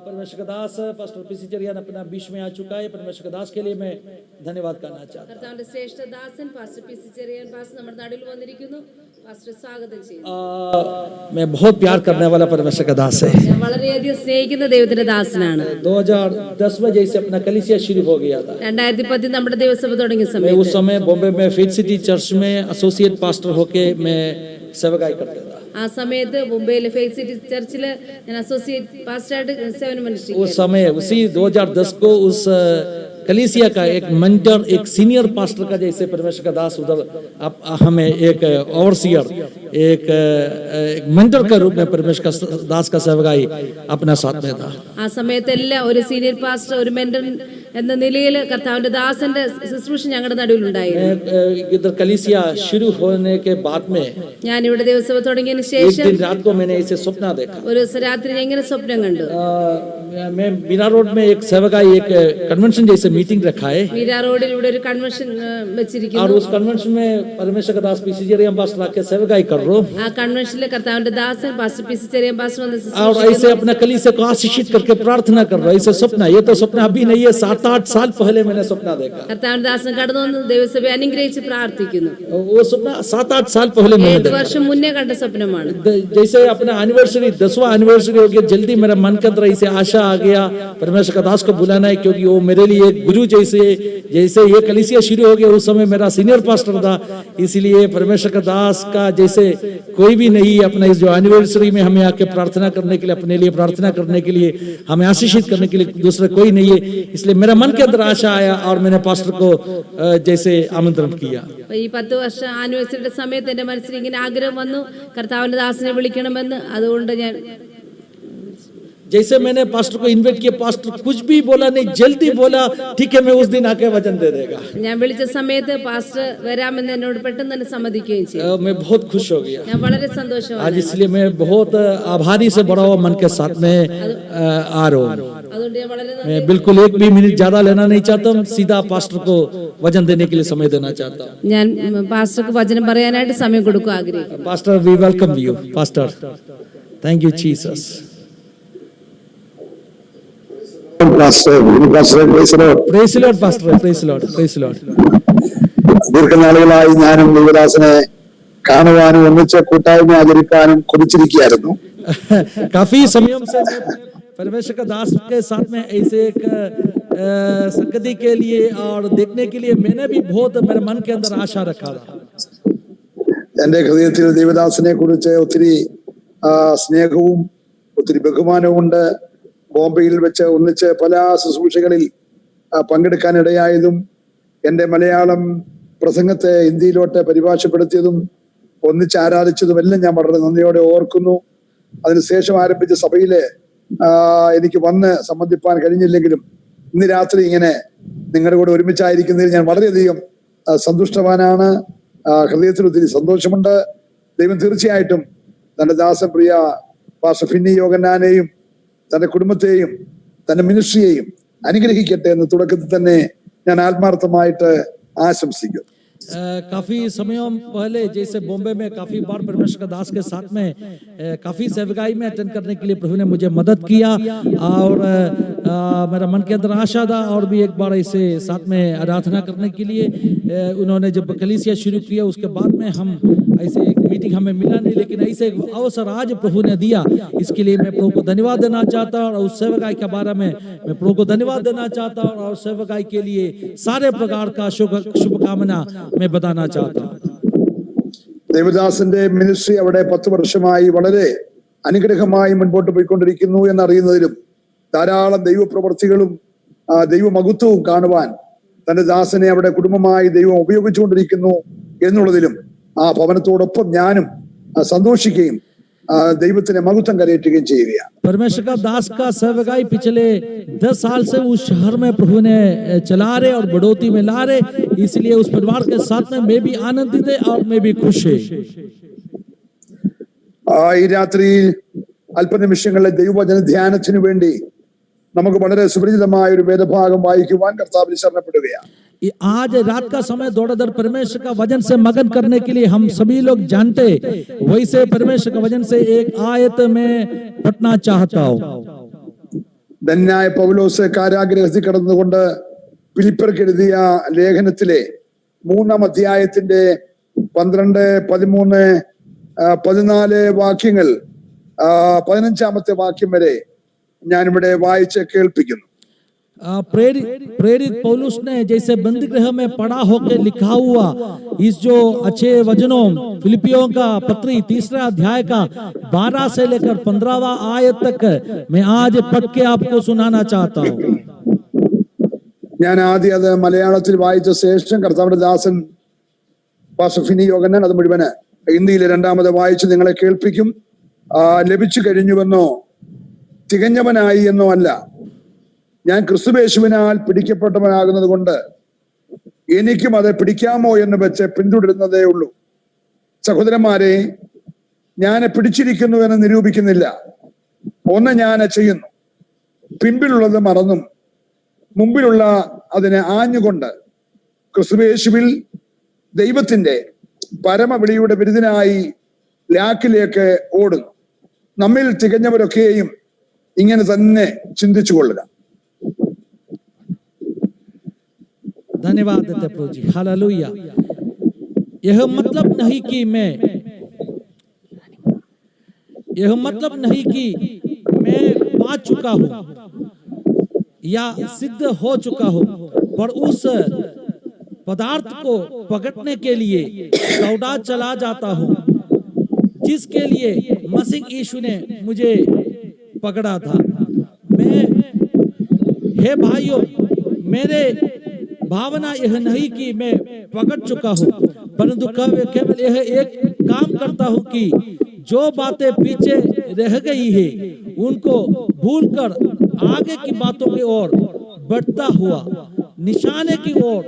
परमेश्वर का दास pastor PC चरियान अपना बीच में आ चुका है। परमेश्वर का दास के लिए मैं धन्यवाद करना चाहता हूँ। കർത്താവിന്റെ ശ്രേഷ്ഠദാസൻ pastor P C Cheriyan pastor നമ്മുടെ നടുവിൽ വന്നിരിക്കുന്നു. പാസ്റ്റർ സ്വാഗതം ചെയ്യുന്നു. मैं बहुत प्यार करने वाला परमेश्वर का दास है। ഞാൻ വളരെയധികം സ്നേഹിക്കുന്ന ദൈവത്തിന്റെ ദാസനാണ്. 2010 में जैसे अपना कलीसिया शुरू हो गया था, 2010 നമ്മുടെ ദൈവസഭ തുടങ്ങിയ मैं സമയത്ത് उस समय बॉम्बे में फेथ सिटी चर्च में एसोसिएट पास्टर होके मैं सेवकाई करता था। ആ സമയത്ത് മുംബൈയിലെ ഫെയ്ത്ത് സിറ്റി ചർച്ചിൽ ഞാൻ അസോസിയേറ്റ് പാസ്റ്ററായിട്ട് സേവനമനുഷ്ഠിച്ചു. उस समय उसी 2010 को उस कलीसिया का एक मेंटर, एक सीनियर पास्टर का जैसे परमेश्वर का दास उधर हमें एक ओवरसियर, एक मेंटर के रूप में परमेश्वर का दास का सेवकाई अपना साथ में था। ആ സമയത്തെല്ലാം ഒരു സീനിയർ പാസ്റ്റർ, ഒരു മെന്റർ എന്ന നിലയിൽ കർത്താവിന്റെ ദാസന്റെ ശുശ്രൂഷ ഞങ്ങളുടെ നടുവിലുണ്ടായിരുന്നു. इधर कलीसिया शुरू होने के बाद में ഞാൻ ഇവിടെ ദൈവസഭ തുടങ്ങിയതിന് एक ശേഷം दिन रात को मैंने इसे सपना देखा। ഒരു ദിവസം രാത്രി ഞാൻ ഇങ്ങനെ സ്വപ്നം കണ്ടു. मैं मीरा रोड में एक सेवकाई, एक कन्वेंशन जैसे मीटिंग रखा है മീര റോഡിൽ ഇവിടെ ഒരു കൺവെൻഷൻ और വെച്ചിരിക്കുന്നു. उस कन्वेंशन में परमेश्वर का दास पीसी चरियान पास्टर आके सेवकाई कर रहा हूं ആ കൺവെൻഷനിൽ കർത്താവിന്റെ ദാസൻ pastor P C Cheriyan pastor വന്ന് और ശുശ്രൂഷിക്കുന്നു. ऐसे अपना कलीसिया को आशीषित करके प्रार्थना कर रहा है। ऐसे सपना, ये तो सपना अभी नहीं है, 7-8 साल पहले मैंने सपना देखा। കർത്താവിന്റെ ദാസൻ കടന്നു വന്ന് ദൈവസഭയെ അനുഗ്രഹിച്ച് പ്രാർത്ഥിക്കുന്നു. वो सपना 7-8 साल पहले मैंने 7 വർഷം മുന്നേ കണ്ട സ്വപ്നമാണ്. जैसे अपना एनिवर्सरी 10वां एनिवर्सरी हो गया, जल्दी मेरा मन के अंदर ऐसे आशा आ गया परमेश्वर का दास को बुलाना है, क्योंकि वो मेरे लिए एक गुरु जैसे ये कलीसिया शुरू हो गया उस समय मेरा सीनियर पास्टर था। इसलिए परमेश्वर का दास का जैसे कोई भी नहीं, अपना इस जो एनिवर्सरी में हमें आके प्रार्थना करने के लिए, अपने लिए प्रार्थना करने के लिए, हमें आशीषित करने के लिए दूसरा कोई नहीं है। इसलिए मेरा मन के अंदर आशा आया और मैंने पास्टर को जैसे आमंत्रण किया। ഈ 10 വർഷം ആനിവേഴ്സറിയുടെ സമയത്ത് എന്റെ മനസ്സിൽ ഇങ്ങനെ ആഗ്രഹം വന്നു, കർത്താവിന്റെ ദാസനെ വിളിക്കണമെന്ന്. അതുകൊണ്ട് ഞാൻ जैसे मैंने पास्टर को इनवाइट किया, पास्टर कुछ भी बोला नहीं, जल्दी बोला ठीक है मैं उस दिन आके वचन दे देगा। ഞാൻ വിളിച്ച സമയത്ത് പാസ്റ്റർ വരാമെന്ന് എന്നോട് പെട്ടെന്ന് തന്നെ സമ്മതിക്കുകയും ചെയ്തു. मैं बहुत खुश हो गया ഞാൻ വളരെ സന്തോഷവാനാണ്. आज, इसलिए मैं बहुत आभारी से बड़ा हुआ मन के साथ में आ रहा हूँ। അതുകൊണ്ട് ഞാൻ വളരെ मैं बिल्कुल एक भी मिनट ज्यादा लेना नहीं चाहता हूँ, सीधा पास्टर को वचन देने के लिए समय देना चाहता हूँ। ഞാൻ പാസ്റ്റർക്ക് വചനം പറയാനായിട്ട് സമയം കൊടുക്കുക ആഗ്രഹിക്കുന്നു. Pastor we welcome you pastor, thank you Jesus. ദീർഘനാളുകളായി ഞാനും ദൈവദാസനെ കാണുവാനും ഒന്നിച്ച് കൂട്ടായ്മ ആചരിക്കാനും കൊതിച്ചിരിക്കുകയായിരുന്നു. काफी समय से परमेश्वर का दास के साथ में ऐसे एक संगति के लिए और देखने के लिए मैंने भी बहुत मेरे मन के अंदर आशा रखा था। എന്റെ ഹൃദയത്തിൽ ദൈവദാസനെ കുറിച്ച് ഒത്തിരി സ്നേഹവും ഒത്തിരി ബഹുമാനവും ഉണ്ട്. ബോംബെയിൽ വെച്ച് ഒന്നിച്ച് പല ശുശ്രൂഷകളിൽ പങ്കെടുക്കാൻ ഇടയായതും എന്റെ മലയാളം പ്രസംഗത്തെ ഹിന്ദിയിലോട്ട് പരിഭാഷപ്പെടുത്തിയതും ഒന്നിച്ച് ആരാധിച്ചതും എല്ലാം ഞാൻ വളരെ നന്ദിയോടെ ഓർക്കുന്നു. അതിനുശേഷം ആരംഭിച്ച സഭയില് എനിക്ക് വന്ന് സംബന്ധിപ്പാൻ കഴിഞ്ഞില്ലെങ്കിലും ഇന്ന് രാത്രി ഇങ്ങനെ നിങ്ങളുടെ കൂടെ ഒരുമിച്ചായിരിക്കുന്നതിൽ ഞാൻ വളരെയധികം സന്തുഷ്ടവാനാണ്. ഹൃദയത്തിൽ ഒത്തിരി സന്തോഷമുണ്ട്. ദൈവം തീർച്ചയായിട്ടും തന്റെ ദാസൻ പ്രിയ പാസ്റ്റർ ഫിന്നി യോഗന്നാനെയും തന്റെ കുടുംബത്തെയും തന്റെ മിനിസ്ട്രിയെയും അനുഗ്രഹിക്കട്ടെ എന്ന് തുടക്കത്തിൽ തന്നെ ഞാൻ ആത്മാർത്ഥമായിട്ട് ആശംസിക്കുന്നു. काफी समयों पहले जैसे बॉम्बे में काफी बार परमेश्वर का दास के साथ में काफी सेवकाई में अटेंड करने के लिए प्रभु ने मुझे मदद किया और मेरा मन के अंदर आशा था और भी एक बार ऐसे साथ में आराधना करने के लिए उन्होंने जब कलीसिया शुरू किया उसके बाद में हम ऐसे एक मीटिंग हमें मिला नहीं, लेकिन ऐसे अवसर आज प्रभु ने दिया, इसके लिए मैं प्रभु को धन्यवाद देना चाहता हूँ। और उस सेवकाई के बारे में मैं प्रभु को धन्यवाद देना चाहता हूँ और सेवकाई के लिए सारे प्रकार का शुभकामना मैं बताना चाहता हूँ। ദേവദാസന്റെ മിനിസ്ട്രി അവിടെ 10 വർഷമായി വളരെ അനുഗ്രഹമായി മുൻപോട്ട് പോയിക്കൊണ്ടിരിക്കുന്നു എന്നറിയുന്നതിലും ധാരാളം ദൈവപ്രവർത്തികളും ദൈവമഹത്വവും കാണുവാൻ തന്റെ ദാസനെ അവിടെ കുടുംബമായി ദൈവം ഉപയോഗിച്ചുകൊണ്ടിരിക്കുന്നു എന്നുള്ളതിലും ആ ഭവനത്തോടൊപ്പം ഞാനും സന്തോഷിക്കുകയും ദൈവത്തിന്റെ മഹത്വം കരയറ്റുകയും ചെയ്യുകയാണ്. परमेश्वर का दास का सेवकाई पिछले 10 साल से उस शहर में प्रभु ने चला रहे और बढ़ोतरी में ला रहे, इसलिए उस परिवार के साथ में मैं भी आनंदित है और मैं भी खुश है। ഈ രാത്രി അല്പനിമിഷങ്ങളിലെ ദൈവവചന ധ്യാനത്തിനു വേണ്ടി നമുക്ക് വളരെ സുപരിചിതമായ ഒരു വേദഭാഗം വായിക്കുവാൻ കർത്താവിൽ ശരണപ്പെടുകയാണ്. आज रात का समय दौड़ाधर परमेश्वर का वचन से मगन करने के लिए हम सभी लोग जानते, वैसे परमेश्वर का वचन से एक आयत में पढ़ना चाहता हूँ। ധന്യനായ പൗലോസ് കാരാഗ്രഹത്തിൽ കിടന്നുകൊണ്ട് ഫിലിപ്പിയർക്ക് എഴുതിയ ലേഖനത്തിലെ 3-ാം അധ്യായത്തിന്റെ 12, 13, 14 വാക്യങ്ങൾ 15-ാമത്തെ വാക്യം വരെ ഞാനിവിടെ വായിച്ച് കേൾപ്പിക്കുന്നു. प्रेरित पौलुस ने जैसे बंदी गृह में पड़ा होकर लिखा हुआ इस जो अच्छे वचनों फिलिपियों का पत्री 3रा अध्याय का 12 से लेकर 15वां आयत तक मैं आज पढ़ के आपको सुनाना चाहता हूँ. ഞാൻ ആദ്യം അത് മലയാളത്തിൽ വായിച്ച ശേഷം കർത്താവിന്റെ ദാസൻ പാസ്റ്റർ ഫിനി യോഗന്നാൻ അത് മുഴുവന് ഹിന്ദിയിൽ രണ്ടാമത് വായിച്ച് നിങ്ങളെ കേൾപ്പിക്കും. ലഭിച്ചു കഴിഞ്ഞുവെന്നോ തികഞ്ഞവനായി എന്നോ അല്ല, ഞാൻ ക്രിസ്തുയേശുവിനാൽ പിടിക്കപ്പെട്ടവനാകുന്നത് കൊണ്ട് എനിക്കും അത് പിടിക്കാമോ എന്ന് വെച്ച് പിന്തുടരുന്നതേ ഉള്ളൂ. സഹോദരന്മാരെ, ഞാൻ പിടിച്ചിരിക്കുന്നു എന്ന് നിരൂപിക്കുന്നില്ല. ഒന്ന് ഞാൻ ചെയ്യുന്നു, പിൻപിലുള്ളത് മറന്നും മുമ്പിലുള്ള അതിനെ ആഞ്ഞുകൊണ്ട് ക്രിസ്തുയേശുവിൽ ദൈവത്തിന്റെ പരമവിളിയുടെ വിരുദ്ധനായി ലാക്കിലേക്ക് ഓടുന്നു. നമ്മിൽ തികഞ്ഞവരൊക്കെയും ഇങ്ങനെ തന്നെ ചിന്തിച്ചു കൊള്ളുക. धन्यवाद देते प्रभु जी, हालेलुया. यह मतलब नहीं कि मैं पा चुका हूं या सिद्ध हो चुका हूं, पर उस पदार्थ को पकड़ने के लिए दौड़ा चला जाता हूं जिसके लिए मसीह यीशु ने मुझे पकड़ा था. हे भाइयों, मेरे भावना यह नहीं कि मैं पकड़ चुका हूं, परंतु केवल यह एक काम करता हूं कि जो बातें पीछे रह गई है उनको भूलकर आगे की बातों की ओर बढ़ता हुआ निशाने की ओर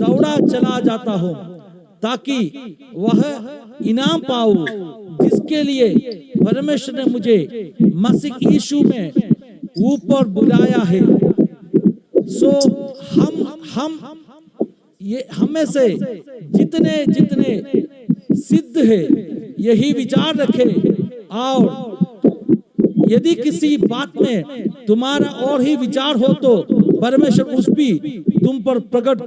दौड़ा चला जाता हूं, ताकि वह इनाम पाऊं जिसके लिए परमेश्वर ने मुझे मसीह यीशु में ऊपर बुलाया है. सो हम में से जितने सिद्ध है यही विचार रखे, और यदि किसी बात में तुम्हारा और ही विचार हो तो परमेश्वर उस भी तुम पर प्रकट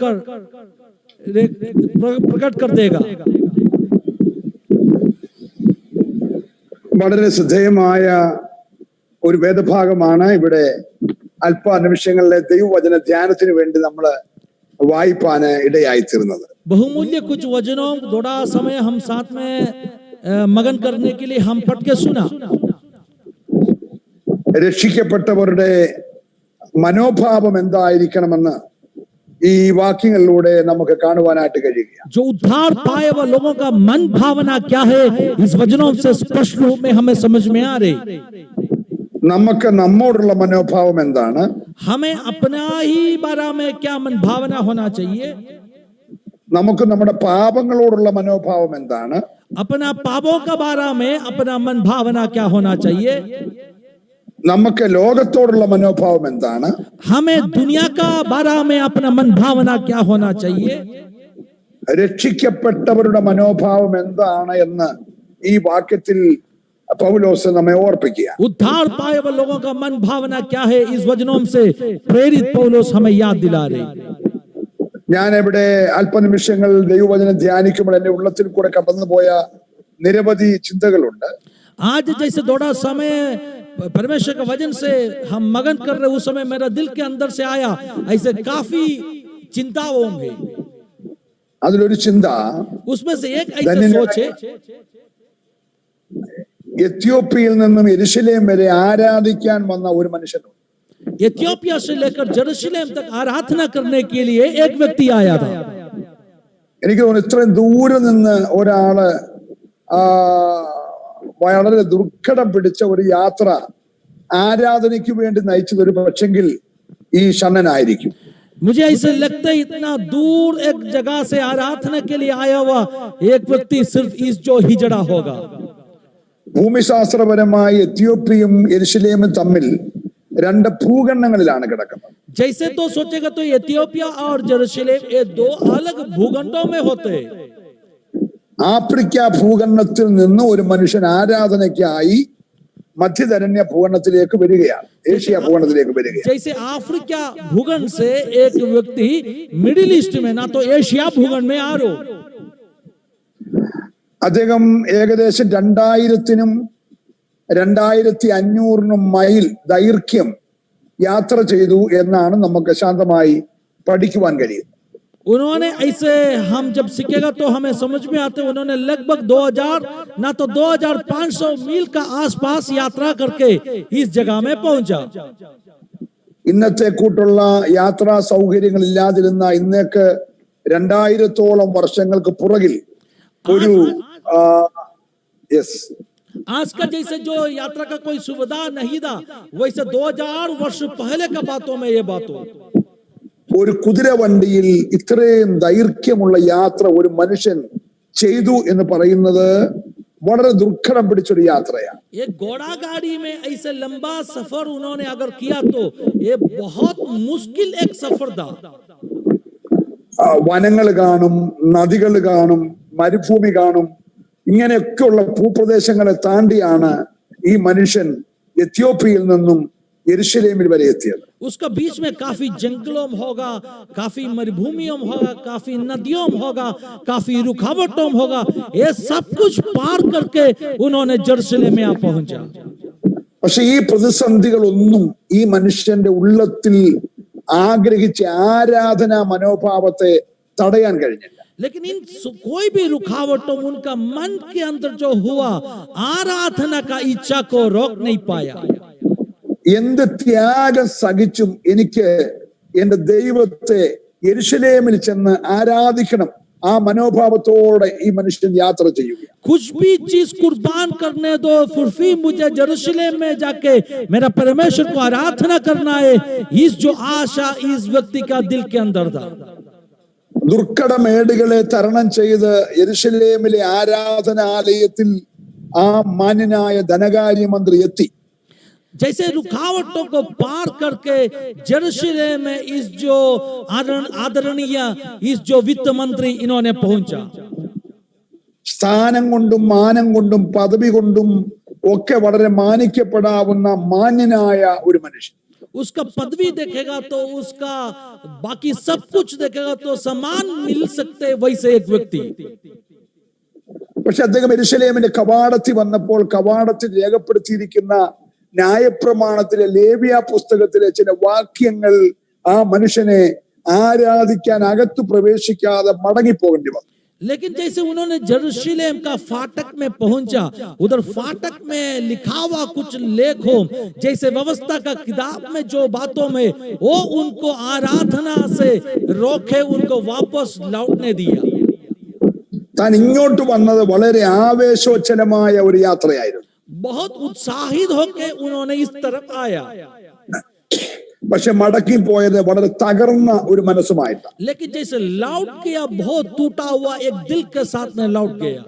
कर देगा. വളരെ ശ്രദ്ധേയമായ ഒരു വേദഭാഗമാണ് ഇവിടെ അല്പ നിമിഷങ്ങളിലെ ദൈവവചന ധ്യാനത്തിന് വേണ്ടി നമ്മൾ വായിപ്പാന് ഇടയായിത്തീർന്നത്. बहुमूल्य कुछ वचनों थोड़ा समय हम साथ में मगन करने के लिए हम पढ़ के सुना. രക്ഷിക്കപ്പെട്ടവരുടെ മനോഭാവം എന്തായിരിക്കണമെന്ന് ഈ വാക്യങ്ങളിലൂടെ നമുക്ക് കാണുവാനായിട്ട് കഴിയുക. जो उद्धार पाए हुए लोगों का मन भावना क्या है, इस वचनों से स्पष्ट रूप में हमें समझ में आ रही. നമുക്ക് നമ്മോടുള്ള മനോഭാവം എന്താണ്? हमें अपना ही बारे में क्या मन भावना होना चाहिए? നമുക്ക് നമ്മുടെ പാപങ്ങളോടുള്ള മനോഭാവം എന്താണ്? अपना पापों का बारे में अपना मन भावना क्या होना चाहिए? നമുക്ക് ലോകത്തോടുള്ള മനോഭാവം എന്താണ്? हमें दुनिया का बारे में अपना मन भावना क्या होना चाहिए? രക്ഷിക്കപ്പെട്ടവരുടെ മനോഭാവം എന്താണ് എന്ന് ഈ വാക്യത്തിൽ പൗലോസ് നമ്മെ ഓർപ്പിക്കുക. उद्धार पाए हुए लोगों का मन भावना क्या है, इस वचनों से प्रेरित पौलुस हमें याद दिला रहे. ഞാൻ ഇവിടെ അല്പനിമിഷങ്ങൾ ദൈവവചനം ധ്യാനിക്കുമ്പോൾ എന്റെ ഉള്ളത്തിൽ കൂടെ കടന്നുപോയ നിരവധി ചിന്തകളുണ്ട്. आज जैसे थोड़ा समय परमेश्वर का वचन से हम मगन कर रहे, उस समय मेरा दिल के अंदर से आया ऐसे काफी चिंता होंगे. അതിലൊരു ചിന്ത, उसमें से एक ऐसे सोच है, എത്യോപ്യയിൽ നിന്നും യെരുശലേം വരെ ആരാധിക്കാൻ വന്ന ഒരു മനുഷ്യനുണ്ട്. एथियोपिया से लेकर जेरूशलेम तक आराधना करने के लिए एक व्यक्ति आया था. എനിക്ക് തോന്നുന്നു ഇത്രയും ദൂരെ നിന്ന് ഒരാള് വളരെ ദുർഘടം പിടിച്ച ഒരു യാത്ര ആരാധനയ്ക്ക് വേണ്ടി നയിച്ചത് ഒരു പക്ഷെങ്കിൽ ഈ ഷണ്ണനായിരിക്കും. मुझे ऐसे लगता है इतना दूर एक जगह से आराधना के लिए आया हुआ एक व्यक्ति सिर्फ इस जो हिजड़ा होगा. ഭൂമിശാസ്ത്രപരമായി എത്യോപ്യയും യെരുശലേമും തമ്മിൽ രണ്ട് ഭൂഖണ്ഡങ്ങളിലാണ് കിടക്കുന്നത്. जैसे तो सोचेगा तो एथियोपिया और जेरूशलेम ये दो अलग भूखंडों में होते हैं. ആഫ്രിക്ക ഭൂഖണ്ഡത്തിൽ നിന്ന് ഒരു മനുഷ്യൻ ആരാധനയ്ക്കായി മധ്യധരണ്യ ഭൂഖണ്ഡത്തിലേക്ക് വരികയാണ്, ഏഷ്യ ഭൂഖണ്ഡത്തിലേക്ക് വരികയാണ്. जैसे अफ्रीका भूखंड से एक व्यक्ति मिडिल ईस्ट में ना तो एशिया भूखंड में आ रहा हो. അദ്ദേഹം ഏകദേശം 2000-നും 2500-നും മൈൽ ദൈർഘ്യം യാത്ര ചെയ്തു എന്നാണ് നമുക്ക് ശാന്തമായി പഠിക്കുവാൻ കഴിയും. उन्होंने ऐसे हम जब सीखेगा तो हमें समझ में आते, उन्होंने लगभग 2000 ना तो 2500 मील का आसपास यात्रा करके इस जगह में पहुंचा. ഇന്നത്തെ കൂട്ടുള്ള യാത്രാ സൗകര്യങ്ങൾ ഇല്ലാതിരുന്ന ഇന്നേക്ക് 2000-ഓളം വർഷങ്ങൾക്ക് പുറകിൽ ഒരു യെസ് आज का जैसे जो यात्रा का कोई सुविधा नहीं था, वैसे 2000 वर्ष पहले का बातों में ये बात हो. ഒരു കുതിരവണ്ടിയിൽ ഇത്രയും ദൈർഘ്യമുള്ള യാത്ര ഒരു മനുഷ്യൻ ചെയ്തു എന്ന് പറയുന്നത് വളരെ ദുർഘടം പിടിച്ചൊരു യാത്രയാണ്. एक घोड़ा गाड़ी में ऐसे लंबा सफर उन्होंने अगर किया तो ये बहुत मुश्किल एक सफर था. വനങ്ങൾ കാണും, നദികൾ കാണും, മരുഭൂമി കാണും, ഇങ്ങനെയൊക്കെയുള്ള ഭൂപ്രദേശങ്ങളെ താണ്ടിയാണ് ഈ മനുഷ്യൻ എത്യോപ്യയിൽ നിന്നും യെരുശലേമിൽ വരെ എത്തിയത്. उसका बीच में काफी जंगलों में होगा, काफी मरुभूमियों में होगा, काफी नदियों में होगा, काफी रुकावटों में होगा. ये सब कुछ पार करके उन्होंने यरूशलेम में आ पहुंचा. പക്ഷെ ഈ പ്രതിസന്ധികളൊന്നും ഈ മനുഷ്യന്റെ ഉള്ളത്തിൽ ആഗ്രഹിച്ച ആരാധനാ മനോഭാവത്തെ തടയാൻ കഴിഞ്ഞില്ല. लेकिन इन कोई भी रुकावटों उनका मन के अंदर जो हुआ आराधना का इच्छा को रोक नहीं पाया. എന്ത് ത്യാഗം സഹിച്ചും എനിക്ക് എന്റെ ദൈവത്തെ യെരുശലേമിൽ ചെന്ന് ആരാധിക്കണം, ആ മനോഭാവത്തോടെ ഈ മനുഷ്യൻ യാത്ര ചെയ്യുക. कुछ भी चीज कुर्बान करने दो, फिर भी मुझे यरूशलेम में जाके मेरा परमेश्वर को आराधना करना है. इस जो आशा इस व्यक्ति का दिल के अंदर था. ദുർഘടമേടുകളെ തരണം ചെയ്ത് യെരുശലേമിലെ ആരാധനാലയത്തിൽ ആ മാന്യനായ ധനകാര്യമന്ത്രി എത്തി. जैसे रुकावटों को पार करके यरूशलेम में इस जो आदरणीय इस जो वित्त मंत्री इन्होंने पहुंचा. സ്ഥാനം കൊണ്ടും മാനം കൊണ്ടും പദവി കൊണ്ടും ഒക്കെ വളരെ മാനിക്കപ്പെടാവുന്ന മാന്യനായ ഒരു മനുഷ്യൻ. उसका पदवी देखेगा तो उसका बाकी सब कुछ देखेगा तो समान मिल सकते वैसे एक व्यक्ति. പക്ഷെ അദ്ദേഹം യെരുശലേമിന്റെ കവാടത്തിൽ വന്നപ്പോൾ കവാടത്തിൽ രേഖപ്പെടുത്തിയിരിക്കുന്ന ന്യായപ്രമാണത്തിലെ ലേവ്യ പുസ്തകത്തിലെ ചില വാക്യങ്ങൾ ആ മനുഷ്യനെ ആരാധിക്കാൻ അകത്തു പ്രവേശിക്കാതെ മടങ്ങിപ്പോകേണ്ടി വന്നു. लेकिन जैसे उन्होंने यरूशलेम का फाटक में पहुंचा, उधर फाटक में लिखा हुआ कुछ लेखों जैसे व्यवस्था का किताब में जो बातों में वो उनको आराधना से रोके, उनको वापस लौटने दिया. താൻ ഇങ്ങോട്ട് വന്നത് വളരെ ആവേശോജ്ജലമായ ഒരു യാത്രയായിരുന്നു. बहुत उत्साहित होकर उन्होंने इस तरफ आया. പക്ഷെ മടക്കി പോയത് വളരെ തകർന്ന ഒരു മനസ്സുമായിട്ടാണ്. लेकिन जैसे लौट गया बहुत टूटा हुआ एक दिल के साथ में लौट गया.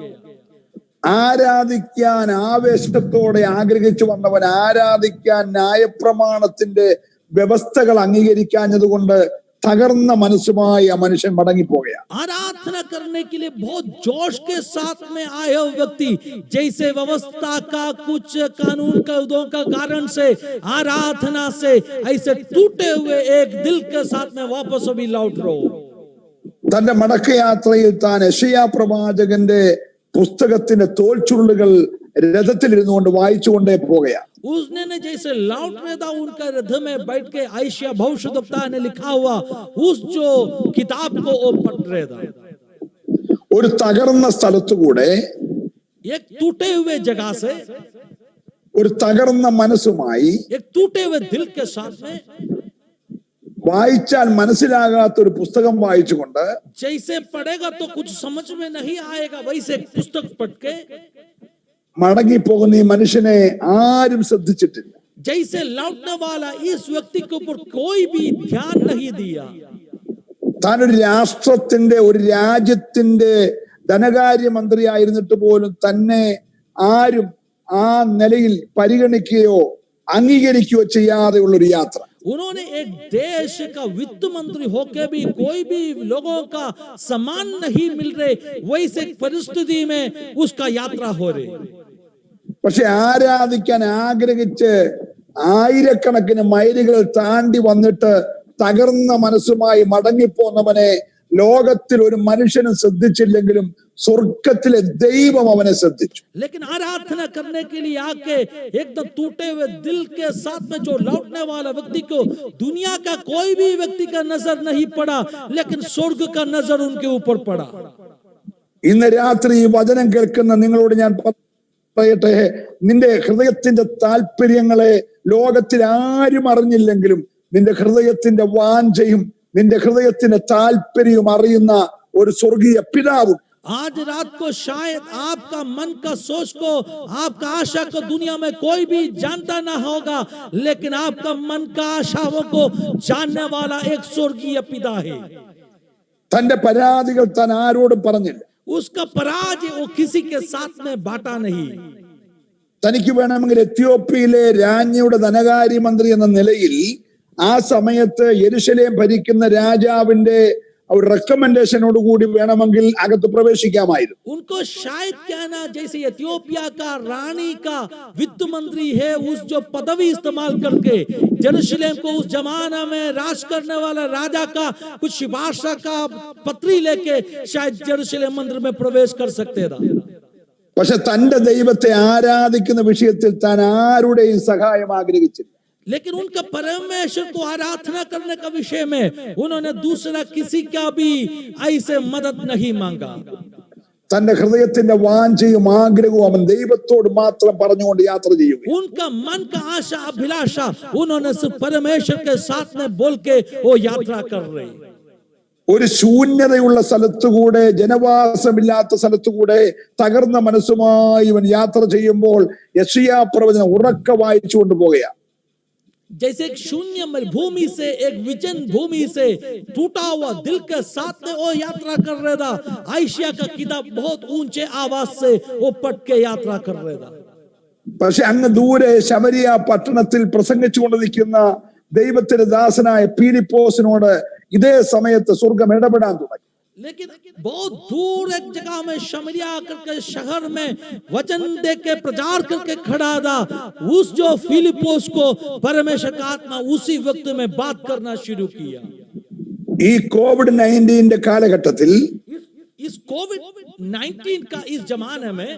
ആരാധിക്കാൻ ആവേശത്തോടെ ആഗ്രഹിച്ചു വന്നവൻ ആരാധിക്കാൻ ന്യായപ്രമാണത്തിന്റെ വ്യവസ്ഥകൾ അംഗീകരിക്കാഞ്ഞതുകൊണ്ട് തകർന്ന മനസ്സുമായി ആ മനുഷ്യൻ മടങ്ങിപ്പോവുകയാണ്. आराधना करने के लिए बहुत जोश के साथ में आए हो व्यक्ति जैसे व्यवस्था का कुछ कानून कायदों का कारण से आराधना से ऐसे टूटे हुए एक दिल के साथ में वापस अभी लौट रहे हो. തന്റെ മടക്കയാത്രയിൽ താൻ യെശയ്യാ പ്രവാചകന്റെ പുസ്തകത്തിന്റെ തോൽച്ചുരുളുകൾ രഥത്തിലിരുന്നുകൊണ്ട് വായിച്ചുകൊണ്ടേ പോകുകയാണ്. उसने ने जैसे लौट रहा था उनका रथ में बैठ के आयशा भविष्यद्वक्ता ने लिखा हुआ उस जो किताब को वो पढ़ रहा था. ഒരു തകർന്ന സ്ഥലത്തുകൂടെ एक टूटे हुए जगह से ഒരു തകർന്ന മനസ്സുമായി एक टूटे हुए दिल के साथ में വായിച്ചാൽ മനസ്സിലാകാത്ത ഒരു പുസ്തകം വായിച്ചുകൊണ്ട് जैसे पढ़ेगा तो कुछ समझ में नहीं आएगा वैसे एक पुस्तक पढ़ के മടങ്ങിപ്പോകുന്ന ഈ മനുഷ്യനെ ആരും ശ്രദ്ധിച്ചിട്ടില്ല. जैसे लौटने वाला इस व्यक्ति के ऊपर कोई भी ध्यान नहीं दिया. താൻ ഒരു രാഷ്ട്രത്തിന്റെ ഒരു രാജ്യത്തിന്റെ ധനകാര്യമന്ത്രി ആയിരുന്നിട്ട് പോലും തന്നെ ആരും ആ നിലയിൽ പരിഗണിക്കുകയോ അംഗീകരിക്കുകയോ ചെയ്യാതെയുള്ള ഒരു യാത്ര. उन्होंने एक देश का वित्त मंत्री होके भी कोई भी लोगों का सम्मान नहीं मिल रहे वैसे परिस्थिति में उसका यात्रा हो रही. പക്ഷെ ആരാധിക്കാൻ ആഗ്രഹിച്ച് ആയിരക്കണക്കിന് മൈലുകൾ താണ്ടി വന്നിട്ട് തകർന്ന മനസ്സുമായി മടങ്ങിപ്പോന്നവനെ ലോകത്തിൽ ഒരു മനുഷ്യനും ശ്രദ്ധിച്ചില്ലെങ്കിലും സ്വർഗത്തിലെ ദൈവം അവനെ ശ്രദ്ധിച്ചു. लेकिन आराधना करने के लिए आके एकदम टूटे हुए दिल के साथ में जो लौटने वाला व्यक्ति को दुनिया का कोई भी व्यक्ति का नजर नहीं पड़ा, लेकिन स्वर्ग का नजर उनके ऊपर पड़ा. ഇന്ന് രാത്രി ഈ വചനം കേൾക്കുന്ന നിങ്ങളോട് ഞാൻ പറയട്ടെ, നിന്റെ ഹൃദയത്തിന്റെ താല്പര്യങ്ങളെ ലോകത്തിൽ ആരും അറിഞ്ഞില്ലെങ്കിലും നിന്റെ ഹൃദയത്തിന്റെ വാഞ്ചയും നിന്റെ ഹൃദയത്തിന്റെ താല്പര്യവും അറിയുന്ന ഒരു സ്വർഗീയ പിതാവും आज रात को शायद आपका मन का सोच को, आपका आशा को दुनिया में कोई भी जानता ना होगा, लेकिन आपका मन का आशाओं को जानने वाला एक स्वर्गीय पिता है. തന്റെ പരാതികൾ താൻ ആരോടും പറഞ്ഞില്ല. उसका पराजय वो किसी के साथ में बांटा नहीं. തനിക്ക് വേണമെങ്കിൽ എത്യോപ്യയിലെ രാജ്ഞിയുടെ ധനകാര്യമന്ത്രി എന്ന നിലയിൽ ആ സമയത്ത് യെരുശലേം ഭരിക്കുന്ന രാജാവിന്റെ ഒരു റെക്കമെൻഡേഷനോട് കൂടി വേണമെങ്കിൽ അകത്ത് പ്രവേശിക്കാമായിരുന്നു. उनको शायद कहना जैसे एथियोपिया का रानी का वित्त मंत्री है, उस जो पदवी इस्तेमाल करके यरूशलेम को उस जमाना में राज करने वाला राजा का कुछ सिफारिश का पत्री लेके शायद यरूशलेम मंदिर में प्रवेश कर सकते था. പക്ഷെ തന്റെ ദൈവത്തെ ആരാധിക്കുന്ന വിഷയത്തിൽ താൻ ആരുടെയും സഹായം ആഗ്രഹിച്ചില്ല. लेकिन उनका परमेश्वर को आराधना करने का विषय में उन्होंने दूसरा किसी का भी ऐसे मदद नहीं मांगा. തന്റെ ഹൃദയത്തിന്റെ വാഞ്ചയും ആഗ്രഹവും അവൻ ദൈവത്തോട് മാത്രം പറഞ്ഞുകൊണ്ട് യാത്ര ചെയ്യുക. उनका मन का आशा अभिलाषा उन्होंने सिर्फ परमेश्वर के साथ में बोल के वो यात्रा कर रहे. ഒരു ശൂന്യതയുള്ള സ്ഥലത്തുകൂടെ, ജനവാസമില്ലാത്ത സ്ഥലത്തുകൂടെ തകർന്ന മനസ്സുമായി ഇവൻ യാത്ര ചെയ്യുമ്പോൾ യെശയ്യാ പ്രവചനം ഉറക്കെ വായിച്ചുകൊണ്ട് പോകുകയാണ്. जैसे एक शून्य भूमि से, एक विजन भूमि से टूटा हुआ दिल के साथ में वो यात्रा कर रहा था. आयशिया का किताब बहुत ऊंचे आवाज से वो पढ़ के यात्रा कर रहा था. പക്ഷെ അങ്ങ് ദൂരെ ശമരിയ പട്ടണത്തിൽ പ്രസംഗിച്ചുകൊണ്ട് നിൽക്കുന്ന ദൈവത്തിന്റെ ദാസനായ പീലിപ്പോസിനോട് ഇതേ സമയത്ത് സ്വർഗം ഇടപെടാൻ തുടങ്ങി. लेकिन बहुत दूर एक जगह में शमरिया करके शहर में वचन दे के प्रचार करके खड़ा था. उस जो फिलिपोस को परमेश्वर का आत्मा उसी वक्त में बात करना शुरू किया. ഈ COVID-19 കാലഘട്ടത്തിൽ, इस कोविड-19 का इस जमाने में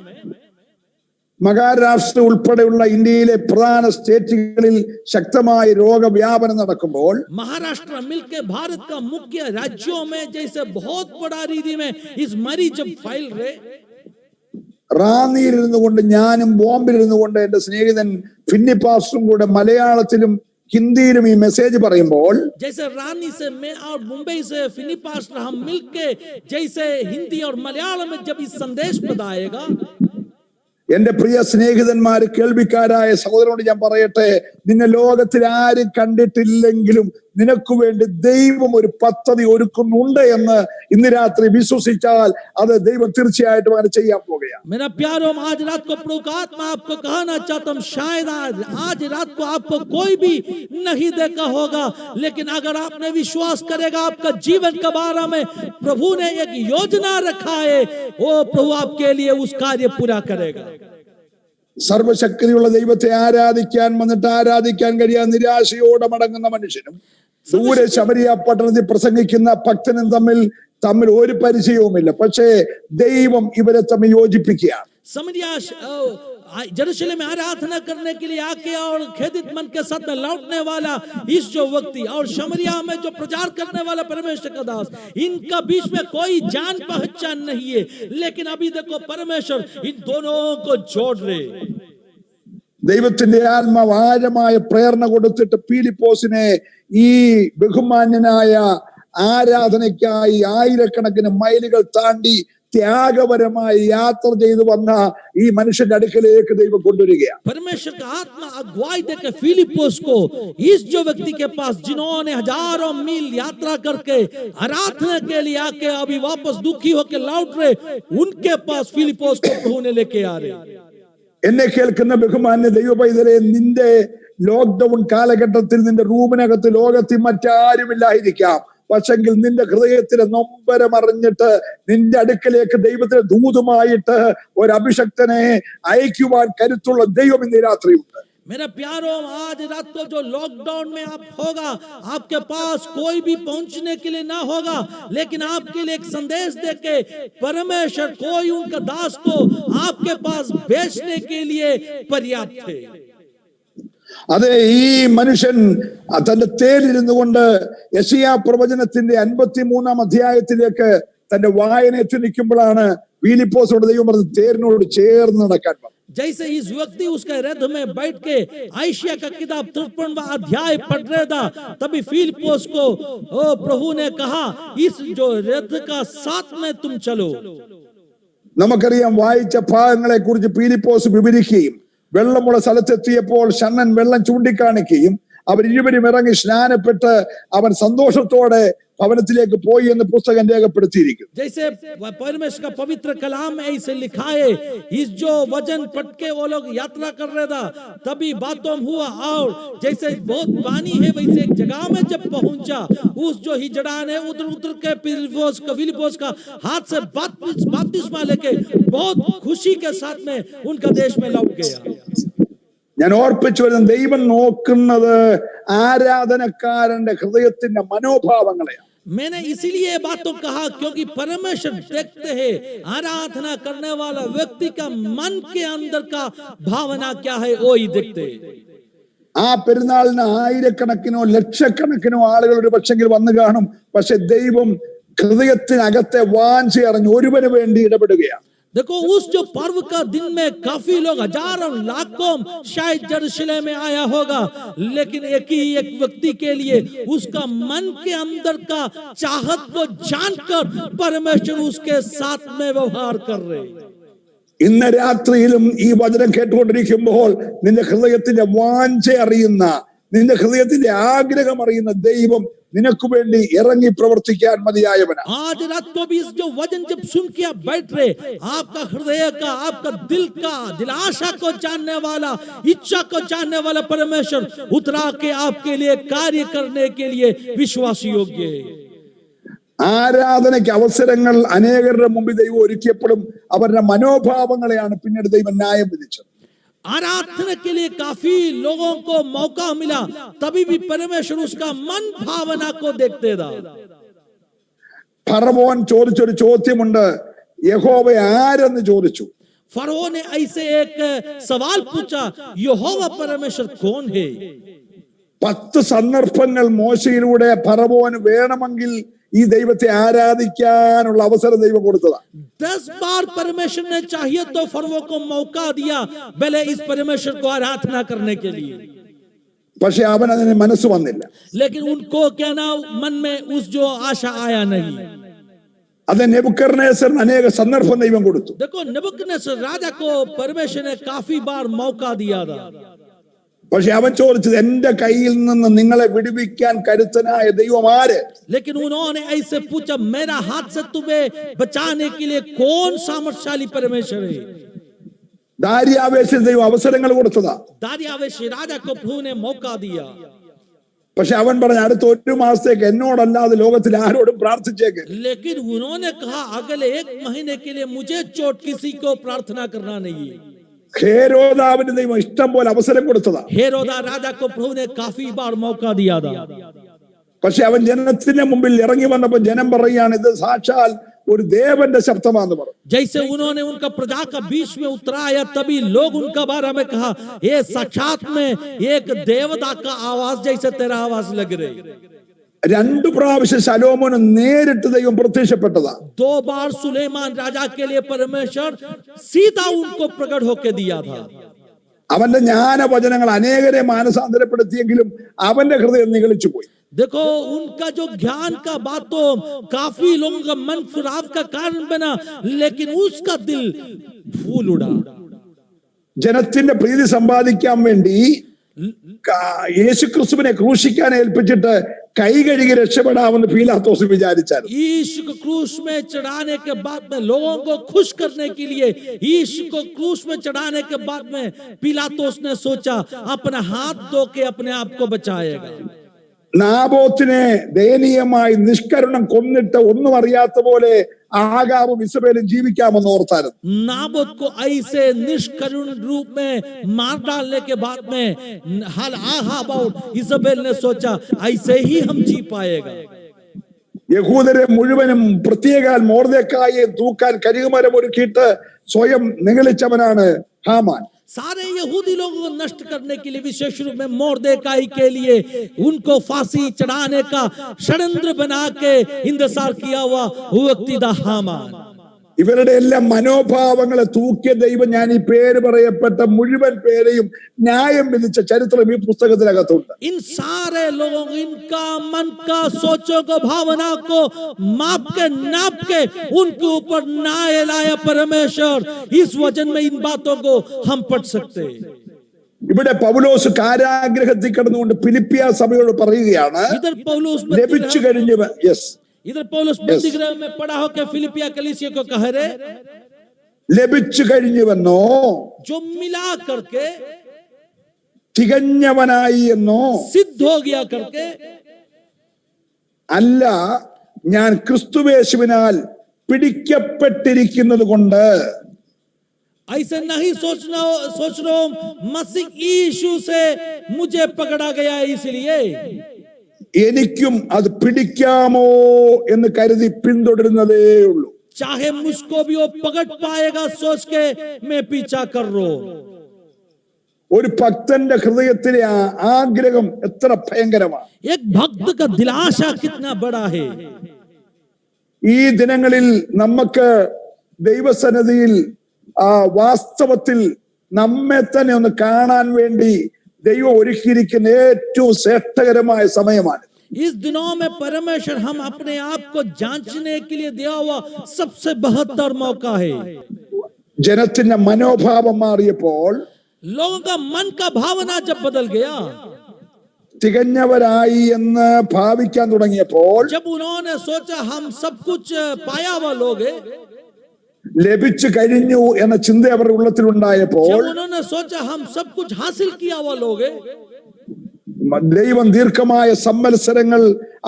മഹാരാഷ്ട്ര ഉൾപ്പെടെയുള്ള ഇന്ത്യയിലെ പ്രധാന സ്റ്റേറ്റുകളിൽ ശക്തമായ രോഗവ്യാപനം നടക്കുമ്പോൾ महाराष्ट्र मिलकर भारत का मुख्य राज्यों में जैसे बहुत बड़ा रीति में इस मरीज जब फैल रहे, റാന്നിയിൽ ഇരുന്നു കൊണ്ട് ഞാനും ബോംബെയിൽ ഇരുന്നു കൊണ്ട് എന്റെ സ്നേഹിതൻ ഫിന്നി പാസ്റ്ററും കൂടെ മലയാളത്തിലും ഹിന്ദിയിലും ഈ മെസ്സേജ് പറയുമ്പോൾ, जैसे रानी से मैं और मुंबई से फिनी पास्टर हम मिलके जैसे हिंदी और मलयालम में जब इस संदेश बताएगा, എന്റെ പ്രിയ സ്നേഹിതന്മാര്, കേൾവിക്കാരായ സഹോദരനോട് ഞാൻ പറയട്ടെ, നിന്നെ ലോകത്തിൽ ആരും കണ്ടിട്ടില്ലെങ്കിലും നിനക്ക് വേണ്ടി ദൈവം ഒരു പദ്ധതി ഒരുക്കുന്നുണ്ട് എന്ന് ഇന്ന് രാത്രി വിശ്വസിച്ചാൽ അത് ദൈവം തീർച്ചയായിട്ടും അങ്ങനെ ചെയ്യാൻ പോകുകയാണ്. मेरा प्यारो, आज रात को प्रभु का आत्मा आपको कहना चाहता हूं, शायद आज रात को आपको कोई भी नहीं देखा होगा, लेकिन अगर आपने विश्वास करेगा आपका जीवन के बारे में प्रभु ने एक योजना रखा है, वो प्रभु आपके लिए उस कार्य पूरा करेगा. സർവശക്തിയുള്ള ദൈവത്തെ ആരാധിക്കാൻ വന്നിട്ട് ആരാധിക്കാൻ കഴിയാൻ നിരാശയോടെ മടങ്ങുന്ന മനുഷ്യനും ദൂരെ ശമരിയ പട്ടണത്തിൽ പ്രസംഗിക്കുന്ന ഭക്തനും തമ്മിൽ ഒരു പരിചയവുമില്ല. പക്ഷേ ദൈവം ഇവരെ തമ്മിൽ യോജിപ്പിക്കുകയാണ്. यरूशलेम में आराधना करने के लिए आके और खेदित मन के साथ में लौटने वाला इस जो व्यक्ति और शमरिया में जो प्रचार करने वाला परमेश्वर का दास, इनका बीच में कोई जान पहचान नहीं है, लेकिन अभी देखो परमेश्वर इन दोनों को जोड़ रहे. ദൈവത്തിന്റെ ആത്മാവ് ആഴമായ പ്രേരണ കൊടുത്തിട്ട് പീലിപ്പോസിനെ ഈ ബഹുമാന്യനായ ആരാധനയ്ക്കായി ആയിരക്കണക്കിന് മൈലുകൾ താണ്ടി ത്യാഗപരമായി യാത്ര ചെയ്തു വന്ന ഈ മനുഷ്യന്റെ അടുക്കലേക്ക് ദൈവം കൊണ്ടുവരികയാണ്. परमेश्वर का आत्मा अगुवाई देकर फिलिपोस को इस जो व्यक्ति के पास जिन्होंने हजारों मील यात्रा करके आराधना के लिए आके अभी वापस दुखी होकर लौट रहे, उनके पास फिलिपोस को प्रभु ने लेके आ रहे. എന്നെ കേൾക്കുന്ന ബഹുമാന്യ ദൈവ പൈതലേ, നിന്റെ ലോക്ക്ഡൌൺ കാലഘട്ടത്തിൽ നിന്റെ റൂമിനകത്ത് ലോകത്തിൽ മറ്റാരുമില്ലായിരിക്കാം. പക്ഷെങ്കിൽ നിന്റെ ഹൃദയത്തിലെ നൊമ്പരം അറിഞ്ഞിട്ട് നിന്റെ അടുക്കലേക്ക് ദൈവത്തിന്റെ ദൂതുമായിട്ട് ഒരു അഭിഷക്തനെ അയക്കുവാൻ കരുത്തുള്ള ദൈവം ഇന്ന് രാത്രിയുണ്ട്. मेरे प्यारों, आज रात को जो लॉकडाउन में आप होगा, आपके पास कोई भी पहुंचने के लिए ना होगा, लेकिन आपके लिए एक संदेश देके परमेश्वर कोई उनका दास को आपके पास भेजने के लिए पर्याप्त है. അതെ, ഈ മനുഷ്യൻ തന്റെ തേരിരുന്നു കൊണ്ട് യെശയ്യാ പ്രവചനത്തിന്റെ 53 അധ്യായത്തിലേക്ക് തന്റെ വായന എത്തി നിൽക്കുമ്പോഴാണ് ഫിലിപ്പോസോട് ദൈവം പറഞ്ഞത് തേരിനോട് ചേർന്ന് നടക്കാൻ പറഞ്ഞു. जैसे इस व्यक्ति उसके रथ में बैठ के आयशिया का किताब 53वां अध्याय पढ़ रहा था, तभी फिलिप्पोस को प्रभु ने कहा, इस जो रथ का साथ में तुम चलो. നമുക്കറിയാം, വായിച്ച ഭാഗങ്ങളെ കുറിച്ച് ഫിലിപ്പോസ് വിവരിക്കുകയും വെള്ളമുള്ള സ്ഥലത്തെത്തിയപ്പോൾ ഷണ്ണൻ വെള്ളം ചൂണ്ടിക്കാണിക്കുകയും അവരിരുവരും ഇറങ്ങി സ്നാനപ്പെട്ട് അവൻ സന്തോഷത്തോടെ ഭവനത്തിലേക്ക് പോയി എന്ന് പുസ്തകം രേഖപ്പെടുത്തിയിരിക്കുന്നു. जैसे परमेश्वर का पवित्र कलाम में ऐसे लिखा है, इस जो वचन पढ़ के वो लोग यात्रा कर रहे था, तभी बातों हुआ, और जैसे बहुत पानी है वैसे एक जगह में जब पहुंचा, उस जो हिजड़ा ने उतर के फिलिप्पोस का हाथ से बपतिस्मा लेके बहुत खुशी के साथ में उनका देश में लौट गया. ഞാൻ ഓർപ്പിച്ചു വരുന്ന, ദൈവം നോക്കുന്നത് ആരാധനക്കാരന്റെ ഹൃദയത്തിന്റെ മനോഭാവങ്ങളെയാണ്. मैंने इसीलिए बात तो कहा क्योंकि परमेश्वर देखते हैं आराधना करने वाला व्यक्ति का मन के अंदर का भावना क्या है, वो ही देखते हैं. ആ പെരുന്നാളിന് ആയിരക്കണക്കിനോ ലക്ഷക്കണക്കിനോ ആളുകൾ ഒരു പക്ഷെങ്കിൽ വന്നു കാണും. പക്ഷെ ദൈവം ഹൃദയത്തിനകത്തെ വാഞ്ച അറിഞ്ഞ് ഒരുവന് വേണ്ടി ഇടപെടുകയാണ്. देखो, उस जो पर्व का दिन में काफी लोग हजारों लाखों शायद यरूशलेम में आया होगा, लेकिन एक ही एक व्यक्ति के लिए उसका मन के अंदर का चाहत को जानकर परमेश्वर उसके साथ में व्यवहार कर रहे. ഇന്ന് രാത്രിയിലും ഈ വചനം കേട്ടുകൊണ്ടിരിക്കുമ്പോൾ നിന്റെ ഹൃദയത്തിന്റെ വാഞ്ച അറിയുന്ന, നിന്റെ ഹൃദയത്തിന്റെ ആഗ്രഹം അറിയുന്ന ദൈവം നിനക്ക് വേണ്ടി ഇറങ്ങി പ്രവർത്തിക്കാൻ മതിയായവനാണ്. आज रात को भी इस जो वचन जब सुन के आप बैठ रहे, आपका हृदय का, आपका दिल का, दिलाशा को जानने वाला, इच्छा को जानने वाला परमेश्वर उतरा के आपके लिए कार्य करने के लिए विश्वास योग्य है. ആരാധനയ്ക്ക് അവസരങ്ങൾ അനേകരുടെ മുമ്പിൽ ദൈവം ഒരുക്കിയപ്പോഴും അവരുടെ മനോഭാവങ്ങളെയാണ് പിന്നീട് ദൈവം ന്യായം വിധിച്ചത്. आराधना के लिए काफी लोगों को मौका मिला, तभी भी परमेश्वर उसका मन भावना को देखते था. ഫറവോൻ ചോദിച്ചൊരു ചോദ്യമുണ്ട്, യഹോവ ആരെന്ന് ചോദിച്ചു. फरो ने ऐसे एक सवाल पूछा, यहोवा परमेश्वर कौन है? 10 സന്ദർഭങ്ങൾ മോശയിലൂടെ ഫറവോന് വേണമെങ്കിൽ ഈ ദൈവത്തെ ആരാധിക്കാനുള്ള അവസരം ദൈവം കൊടുത്തതാണ്. 10 बार परमेश्वर ने चाहिए तो फरो को मौका दिया भले इस परमेश्वर को आराधना करने के लिए, പക്ഷെ അവൻ അതിന് മനസ്സ് വന്നില്ല. लेकिन उनको क्या ना मन में उस जो आशा आया नहीं. അത് നെബൂഖദ്നേസറിന് അനേക സന്ദർഭം ദൈവം കൊടുത്തു. देखो, नबूकदनेस्सर राजा को परमेश्वर ने काफी बार मौका दिया था, പക്ഷെ അവൻ ചോദിച്ചത്, എന്റെ കയ്യിൽ നിന്ന് നിങ്ങളെ വിടുവിക്കാൻ കരുത്തനായ ദൈവം ആര്? लेकिन उन्होंने ऐसे पूछा, मेरा हाथ से तुम्हें बचाने के लिए कौन सामर्थ्यशाली परमेश्वर है? ദാര്യാവേശിന് ദൈവം അവസരങ്ങൾ കൊടുത്തതാ. दारियावेश राजा को प्रभु ने मौका दिया, പക്ഷെ അവൻ പറഞ്ഞു, അടുത്ത 1 മാസത്തേക്ക് എന്നോടല്ലാതെ ലോകത്തിൽ ആരോടും പ്രാർത്ഥിച്ചേക്ക്. लेकिन उन्होंने कहा, अगले 1 महीने के लिए मुझे चोट किसी को प्रार्थना करना नहीं है. ഹേരോദാവിന് ദൈവം ഇഷ്ടം പോലെ അവസരം കൊടുത്തതാ. हेरोदा राजा को प्रभु ने काफी बार मौका दिया था, പക്ഷെ അവൻ ജനത്തിന്റെ മുമ്പിൽ ഇറങ്ങി വന്നപ്പോൾ ജനം പറയുകയാണ്, ഇത് സാക്ഷാൽ ഒരു ദേവന്റെ ശബ്ദമാണെന്ന് പറഞ്ഞു. जैसे उन्होंने उनका प्रजा का बीच में उतराया, तभी लोग उनका बारे में कहा, ये साक्षात में एक देवता का आवाज जैसे तेरा आवाज लग रही. 2 പ്രാവശ്യം ശലോമോന് നേരിട്ട് ദൈവം പ്രത്യക്ഷപ്പെട്ടതാ. 2 बार सुलेमान राजा के लिए परमेश्वर सीधा उनको प्रकट होके दिया था. അവന്റെ ജ്ഞാനവചനങ്ങൾ അനേകരെ മാനസാന്തരപ്പെടുത്തിയെങ്കിലും അവന്റെ ഹൃദയം നിഗളിച്ചു പോയി. देखो, उनका जो ज्ञान का बातों काफी लोगों का मन फुराव का कारण बना, लेकिन उसका दिल फूल उड़ा. ജനത്തിന്റെ പ്രീതി സമ്പാദിക്കാൻ വേണ്ടി യേശുക്രിസ്തുവിനെ ക്രൂശിക്കാൻ ഏൽപ്പിച്ചിട്ട് കൈ കഴുകി രക്ഷപ്പെടാമെന്ന് പീലാത്തോസ് വിചാരിച്ചായിരുന്നു. यीशु को क्रूस में चढ़ाने के बाद में लोगों को खुश करने के लिए यीशु को क्रूस में चढ़ाने के बाद में पिलातोस ने सोचा अपना हाथ धो के अपने आप को बचाएगा. നാബോത്തിനെ ദയനീയമായി നിഷ്കരുണം കൊന്നിട്ട് ഒന്നും അറിയാത്ത പോലെ ആഹാബും ഇസബേലും ജീവിക്കാമെന്ന് ഓർത്തായിരുന്നു. नाबोत को ऐसे निष्करुण रूप में मार डालने के बाद में हाल आहाब और इजबेल ने सोचा ऐसे ही हम जी पाएगा. യഹൂദരെ മുഴുവനും പ്രത്യേകാൽ മോർദെഖായിയെ തൂക്കാൻ കരികുമരം ഒരുക്കിയിട്ട് സ്വയം നിഗളിച്ചവനാണ് ഹാമാൻ. सारे यहूदी लोगों को नष्ट करने के लिए विशेष रूप में मोर्देकाई के लिए उनको फांसी चढ़ाने का षड्यंत्र बना के इंतजार किया हुआ वो व्यक्ति था हामान. ഇവരുടെ എല്ലാം മനോഭാവങ്ങളെ തൂക്കിയ ദൈവം ഞാൻ ഈ പേര് പറയപ്പെട്ട മുഴുവൻ പേരെയും ന്യായം വിധിച്ച ചരിത്രം ഈ പുസ്തകത്തിനകത്തുണ്ട്. इन सारे लोगों को इनका मन का सोचों को भावना को माप के नाप के उनके ऊपर न्याय लाया परमेश्वर. इस वचन में इन बातों को हम पढ़ सकते हैं. ഇവിടെ പൗലോസ് കാരാഗ്രഹത്തിൽ കിടന്നുകൊണ്ട് ഫിലിപ്പിയ സഭയോട് പറയുകയാണ്, इधर पौलुस ലഭിച്ചു കഴിഞ്ഞു. യെസ്, इधर पौलुस बंदीगृह में पड़ा हो के फिलिपिया कलीसिया को कह रहे ലഭിച്ചു കഴിഞ്ഞുവെന്നോ जो मिला करके തികഞ്ഞവനായി എന്നോ सिद्ध हो गया करके അല്ല, ഞാൻ ക്രിസ്തുവേശുവിനാൽ പിടിക്കപ്പെട്ടിരിക്കുന്നത് കൊണ്ട്. ऐसे नहीं सोच रहा हूं मसीह यीशु से मुझे पकड़ा गया इसलिए എനിക്കും അത് പിടിക്കാമോ എന്ന് കരുതി പിന്തുടരുന്നതേ ഉള്ളൂ. चाहे मुझको भी वो पकड़ पाएगा सोच के मैं पीछा कर रहा हूं. ഒരു ഭക്തന്റെ ഹൃദയത്തിലെ ആഗ്രഹം എത്ര ഭയങ്കരമാണ്. एक भक्त का दिलासा कितना बड़ा है. ഈ ദിനങ്ങളിൽ നമുക്ക് ദൈവസന്നിധിയിൽ വാസ്തവത്തിൽ നമ്മെ തന്നെ ഒന്ന് കാണാൻ വേണ്ടി ദൈവം ഒരുക്കിയിരിക്കുന്ന ഏറ്റവും ശ്രേഷ്ഠകരമായ സമയമാണ്. इस दिनों में परमेश्वर हम अपने आप को जांचने के लिए दिया हुआ सबसे बेहतर मौका है. ജനത്തിന്റെ മനോഭാവം മാറിയപ്പോൾ, लोगों का मन का भावना जब बदल गया, തികഞ്ഞവരായി എന്ന് ഭാവിക്കാൻ തുടങ്ങിയപ്പോൾ, जब उन्होंने सोचा हम सब कुछ पाया हुआ लोग हैं, ലഭിച്ചു കഴിഞ്ഞു എന്ന ചിന്ത അവരുടെ ഉള്ളത്തിലുണ്ടായപ്പോൾ, जब उन्होंने सोचा हम सब कुछ हासिल किया हुआ लोग हैं, ദൈവം ദീർഘമായ സംവത്സരങ്ങൾ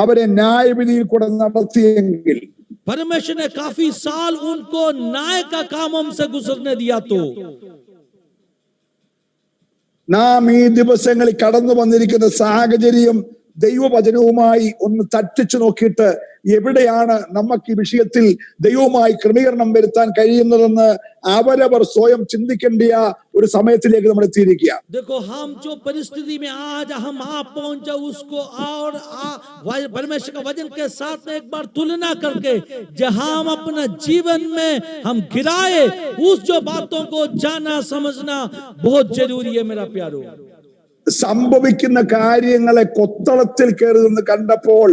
അവരെ ന്യായവിധിയിൽ കൂടെ നടത്തിയെങ്കിൽ, परमेश्वर ने काफी साल उनको न्याय का कामों से गुजरने दिया तो നാം ഈ ദിവസങ്ങളിൽ കടന്നു വന്നിരിക്കുന്ന സാഹചര്യം ദൈവവചനവുമായി ഒന്ന് തട്ടിച്ചു നോക്കിയിട്ട് എവിടെയാണ് നമുക്ക് ഈ വിഷയത്തിൽ ദൈവവുമായി ക്രമീകരണം വരുത്താൻ കഴിയുന്നതെന്ന് അവരവർ സ്വയം ചിന്തിക്കേണ്ട ഒരു സമയത്തിലേക്ക് നമ്മൾ എത്തിയിരിക്കുക. देखो हम जो परिस्थिति में आज हम आप पहुंचे उसको और परमेश्वर का वचन के साथ में एक बार तुलना करके जहां हम अपना जीवन में हम गिराए उस जो बातों को जानना समझना बहुत जरूरी है मेरा प्यारो. സംഭവിക്കുന്ന കാര്യങ്ങളെ കൊത്തളത്തിൽ കയറുന്നത് കണ്ടപ്പോൾ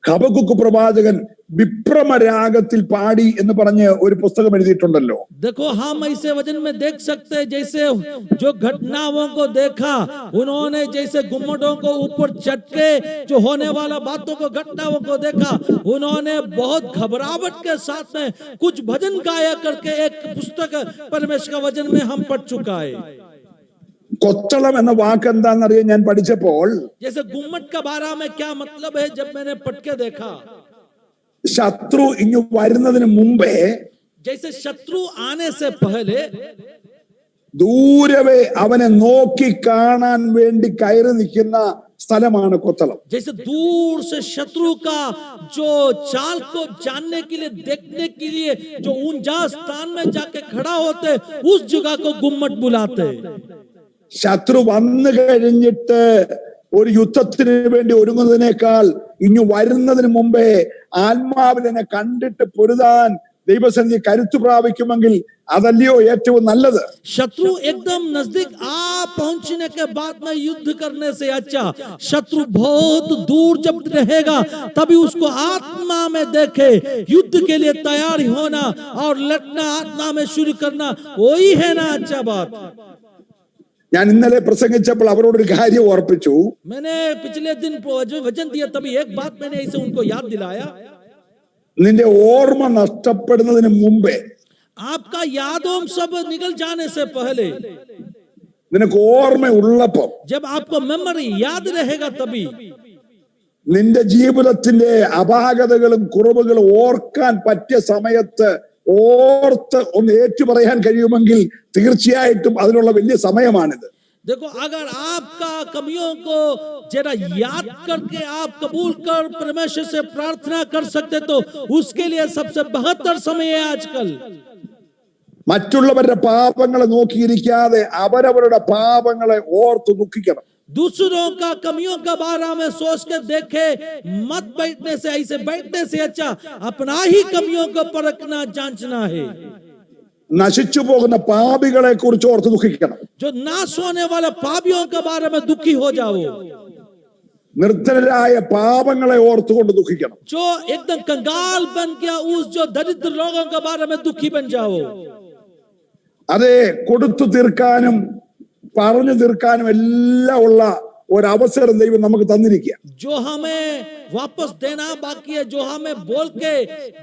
ഹബക്കുക്ക് പ്രവാചകൻ വിപ്രമരാഗത്തിൽ പാടി എന്ന് പറഞ്ഞ് ഒരു പുസ്തകം എഴുതിയിട്ടുണ്ടല്ലോ. देखो हम ऐसे वचन में देख सकते हैं जैसे जो घटनाओं को देखा उन्होंने जैसे गुम्मटों को ऊपर चढ़ के जो होने वाला बातों को घटनाओं को देखा उन्होंने बहुत घबराहट के साथ में कुछ भजन गाया करके एक पुस्तक परमेश्वर का वचन में हम पढ़ चुका है. കൊത്തളം എന്ന വാക്ക് എന്താണെന്നറിയാൻ ഞാൻ പഠിച്ചപ്പോൾ, जैसे गुम्मट का बारा में क्या मतलब है जब मैंने पढ़ के देखा, ശത്രു ഇങ്ങ് വരുന്നതിന് മുമ്പേ, जैसे शत्रु आने से पहले ദൂരവേ അവനെ നോക്കി കാണാൻ വേണ്ടി കയറി നിൽക്കുന്ന സ്ഥലമാണ് കൊത്തളം. जैसे दूर से शत्रु का जो चाल को जानने के लिए देखने के लिए जो ऊंचा स्थान में जाके खड़ा होते उस जगह को गुम्मट बुलाते. ശത്രു വന്നു കഴിഞ്ഞിട്ട് ഒരു യുദ്ധത്തിന് വേണ്ടി ഒരുങ്ങുന്നതിനേക്കാൾ ഇങ്ങ് വരുന്നതിന് മുമ്പേ ആത്മാവിനെ കണ്ടിട്ട് പൊരുതാൻ ദൈവസന്നിധി കരുത്തു പ്രാപിക്കുമെങ്കിൽ അതല്ലയോ ഏറ്റവും നല്ലത്. शत्रु एकदम नजदीक आ पहुंचने के बाद में युद्ध करने से अच्छा शत्रु बहुत दूर जब रहेगा तभी उसको आत्मा में देखे युद्ध के लिए तैयार होना और लड़ना आत्मा में शुरू करना वही है ना अच्छा बात. ഞാൻ ഇന്നലെ പ്രസംഗിച്ചപ്പോൾ അവരോടൊരു കാര്യം ഓർപ്പിച്ചു. मैंने पिछले दिन वचन दिया तभी एक बात मैंने इसे उनको याद दिलाया. നിന്റെ ഓർമ്മ നഷ്ടപ്പെടുന്നതിന് മുമ്പേ, आपका यादों सब निकल जाने से पहले നിനക്ക് ഓർമ്മയുള്ളപ്പം, जब आपको मेमोरी याद रहेगा तभी നിന്റെ ജീവിതത്തിന്റെ അപാകതകളും കുറവുകളും ഓർക്കാൻ പറ്റിയ സമയത്ത് ഓർത്ത് ഒന്ന് ഏറ്റുപറയാൻ കഴിയുമെങ്കിൽ തീർച്ചയായിട്ടും അതിനുള്ള വലിയ സമയമാണിത്. देखो, अगर आपका कमियों को जरा याद करके आप कबूल कर परमेश्वर से प्रार्थना कर सकते तो उसके लिए सबसे बेहतर समय है आजकल. മറ്റുള്ളവരുടെ പാപങ്ങളെ നോക്കിയിരിക്കാതെ അവരവരുടെ പാപങ്ങളെ ഓർത്ത് ദുഃഖിക്കണം. दूसरों का कमियों का बारे में सोच के देखे मत, बैठने से ऐसे बैठने से अच्छा अपना ही कमियों को परखना जांचना है. നശിച്ചു പോകുന്ന പാപികളെ കുറിച്ച് ഓർത്ത് ദുഃഖിക്കണം. जो नाश होने वाले पापियों के बारे में दुखी हो जाओ. നിർധനരായ പാപങ്ങളെ ഓർത്തുകൊണ്ട് ദുഃഖിക്കണം. जो एकदम कंगाल बन गया उस जो दरिद्र लोगों के बारे में दुखी बन जाओ. അതെ, കൊടുത്തു തീർക്കാനും പറഞ്ഞു തീർക്കാനും എല്ലാം ഉള്ള ഒരവസരം ദൈവം നമുക്ക് തന്നിരിക്കുക. जो हमें वापस देना बाकी है, जो हमें बोल के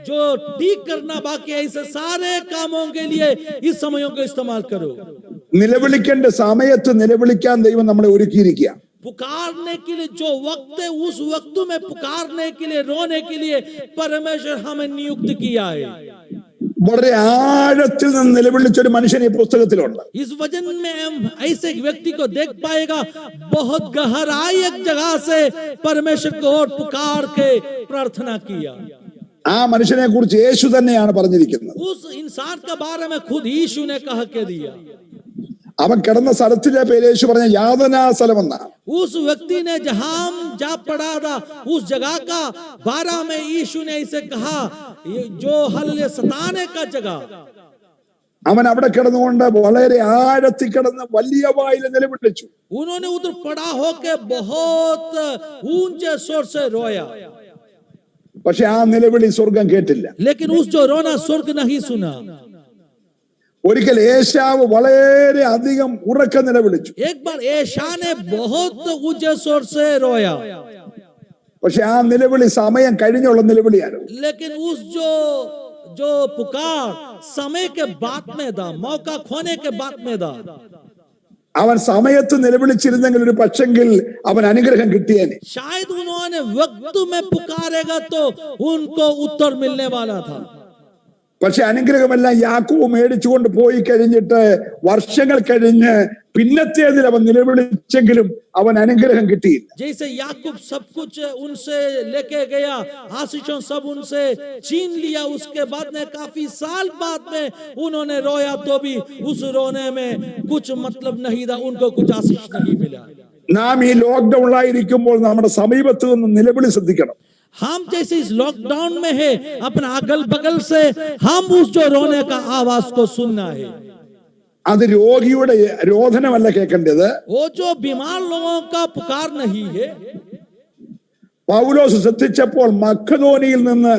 जो ठीक करना बाकी है, ऐसे सारे कामों के लिए इस समयों को इस्तेमाल करो. നിലവിളിക്കേണ്ട സമയത്ത് നിലവിളിക്കാൻ ദൈവം നമ്മളെ ഒരുക്കിയിരിക്കുക. पुकारने के लिए जो वक्त है उस वक्त में पुकारने के लिए, रोने के लिए परमेश्वर हमें नियुक्त किया है. വളരെ ആഴത്തിൽ നിന്ന് നിലവിളിച്ചൊരു മനുഷ്യൻ ഈ പുസ്തകത്തിലുണ്ട്. इस वजन में हम ऐसे व्यक्ति को देख पाएगा, बहुत गहराई एक जगह से परमेश्वर को और पुकार के प्रार्थना किया. ആ മനുഷ്യനെ കുറിച്ച് യേശു തന്നെയാണ് പറഞ്ഞിരിക്കുന്നത്. उस इंसान के बारे में खुद यीशु ने कह के दिया. അവൻ കിടന്ന സ്ഥലത്തിന്റെ പേര് യേശു പറഞ്ഞ യാതനാ സ്ഥലം എന്നാണ്. उस व्यक्ति ने जहां जा पड़ा था उस जगह का बारे में यीशु ने इसे कहा, जो हल सताने का जगह. അവൻ അവിടെ കിടന്നുകൊണ്ട് വളരെ ആഴത്തിൽ കിടന്ന് വലിയ വായിൽ നിലവിളിച്ചു. उन्होंने उधर पड़ा होके बहुत ऊंचे स्वर से रोया, പക്ഷെ ആ നിലവിളി സ്വർഗം കേട്ടില്ല. लेकिन उस जो रोना स्वर्ग नहीं सुना. ഒരിക്കൽ ഏശാവ് വളരെ അധികം ഉറക്ക നിലവിളിച്ചു. एक बार एशा ने बहुत ऊंचे स्वर से रोया, പക്ഷെ ആ നിലവിളി സമയം കഴിഞ്ഞുള്ള നിലവിളിയാണ്. लेकिन उस जो पुकार समय के बाद में था, मौका खोने के बाद में था. അവൻ സമയത്ത് നിലവിളിച്ചിരുന്നെങ്കിൽ ഒരു പക്ഷെങ്കിൽ അവൻ അനുഗ്രഹം കിട്ടിയേനെ. शायद उन्होंने वक्त में पुकारेगा तो उनको उत्तर मिलने वाला था. പക്ഷെ അനുഗ്രഹമെല്ലാം യാക്കോബ് മേടിച്ചുകൊണ്ട് പോയി കഴിഞ്ഞിട്ട് വർഷങ്ങൾ കഴിഞ്ഞ് പിന്നത്തേതിൽ അവൻ നിലവിളിച്ചെങ്കിലും അവൻ അനുഗ്രഹം കിട്ടിയില്ല. जैसे याकूब सब कुछ उनसे लेके गया, आशीषों सब उनसे छीन लिया, उसके बाद में काफी साल बाद में उन्होंने रोया तो भी उस रोने में कुछ मतलब नहीं था, उनको कुछ आशीष नहीं मिला. നാം ഈ ലോക്ക്ഡൌണിലായിരിക്കുമ്പോൾ നമ്മുടെ സമീപത്ത് നിന്ന് നിലവിളി ശ്രദ്ധിക്കണം. हम जैसे इस लॉकडाउन में है, अपना अगल बगल से हम उस जो रोने का आवाज को सुनना है. അത് രോഗിയുടെ രോദനമല്ല കേൾക്കേണ്ടത്. वो जो बीमार लोगों का पुकार नहीं है. പൗലോസ് ശ്രദ്ധിച്ചപ്പോൾ മക്കദോനിയിൽ നിന്ന്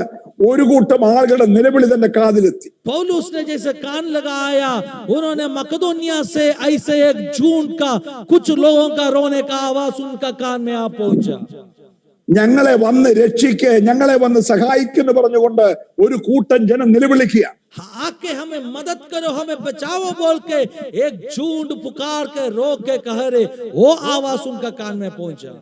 ഒരു കൂട്ടം ആളുകളുടെ നിലവിളി തന്റെ കാതിലെത്തി. पौलुस ने जैसे कान लगाया, उन्होंने मकदोनिया से ऐसे एक झुंड का कुछ लोगों का रोने का आवाज उनका कान में आ पहुंचा. ഞങ്ങളെ വന്ന് രക്ഷിക്ക്, ഞങ്ങളെ വന്ന് സഹായിക്കുന്നു പറഞ്ഞുകൊണ്ട് ഒരു കൂട്ടം ജനം നിലവിളിക്കുക. आके हमें मदद करो, हमें बचाओ बोल के एक झुंड पुकार के रो के कह रहे, वो आवाज उनका कान में पहुंचा.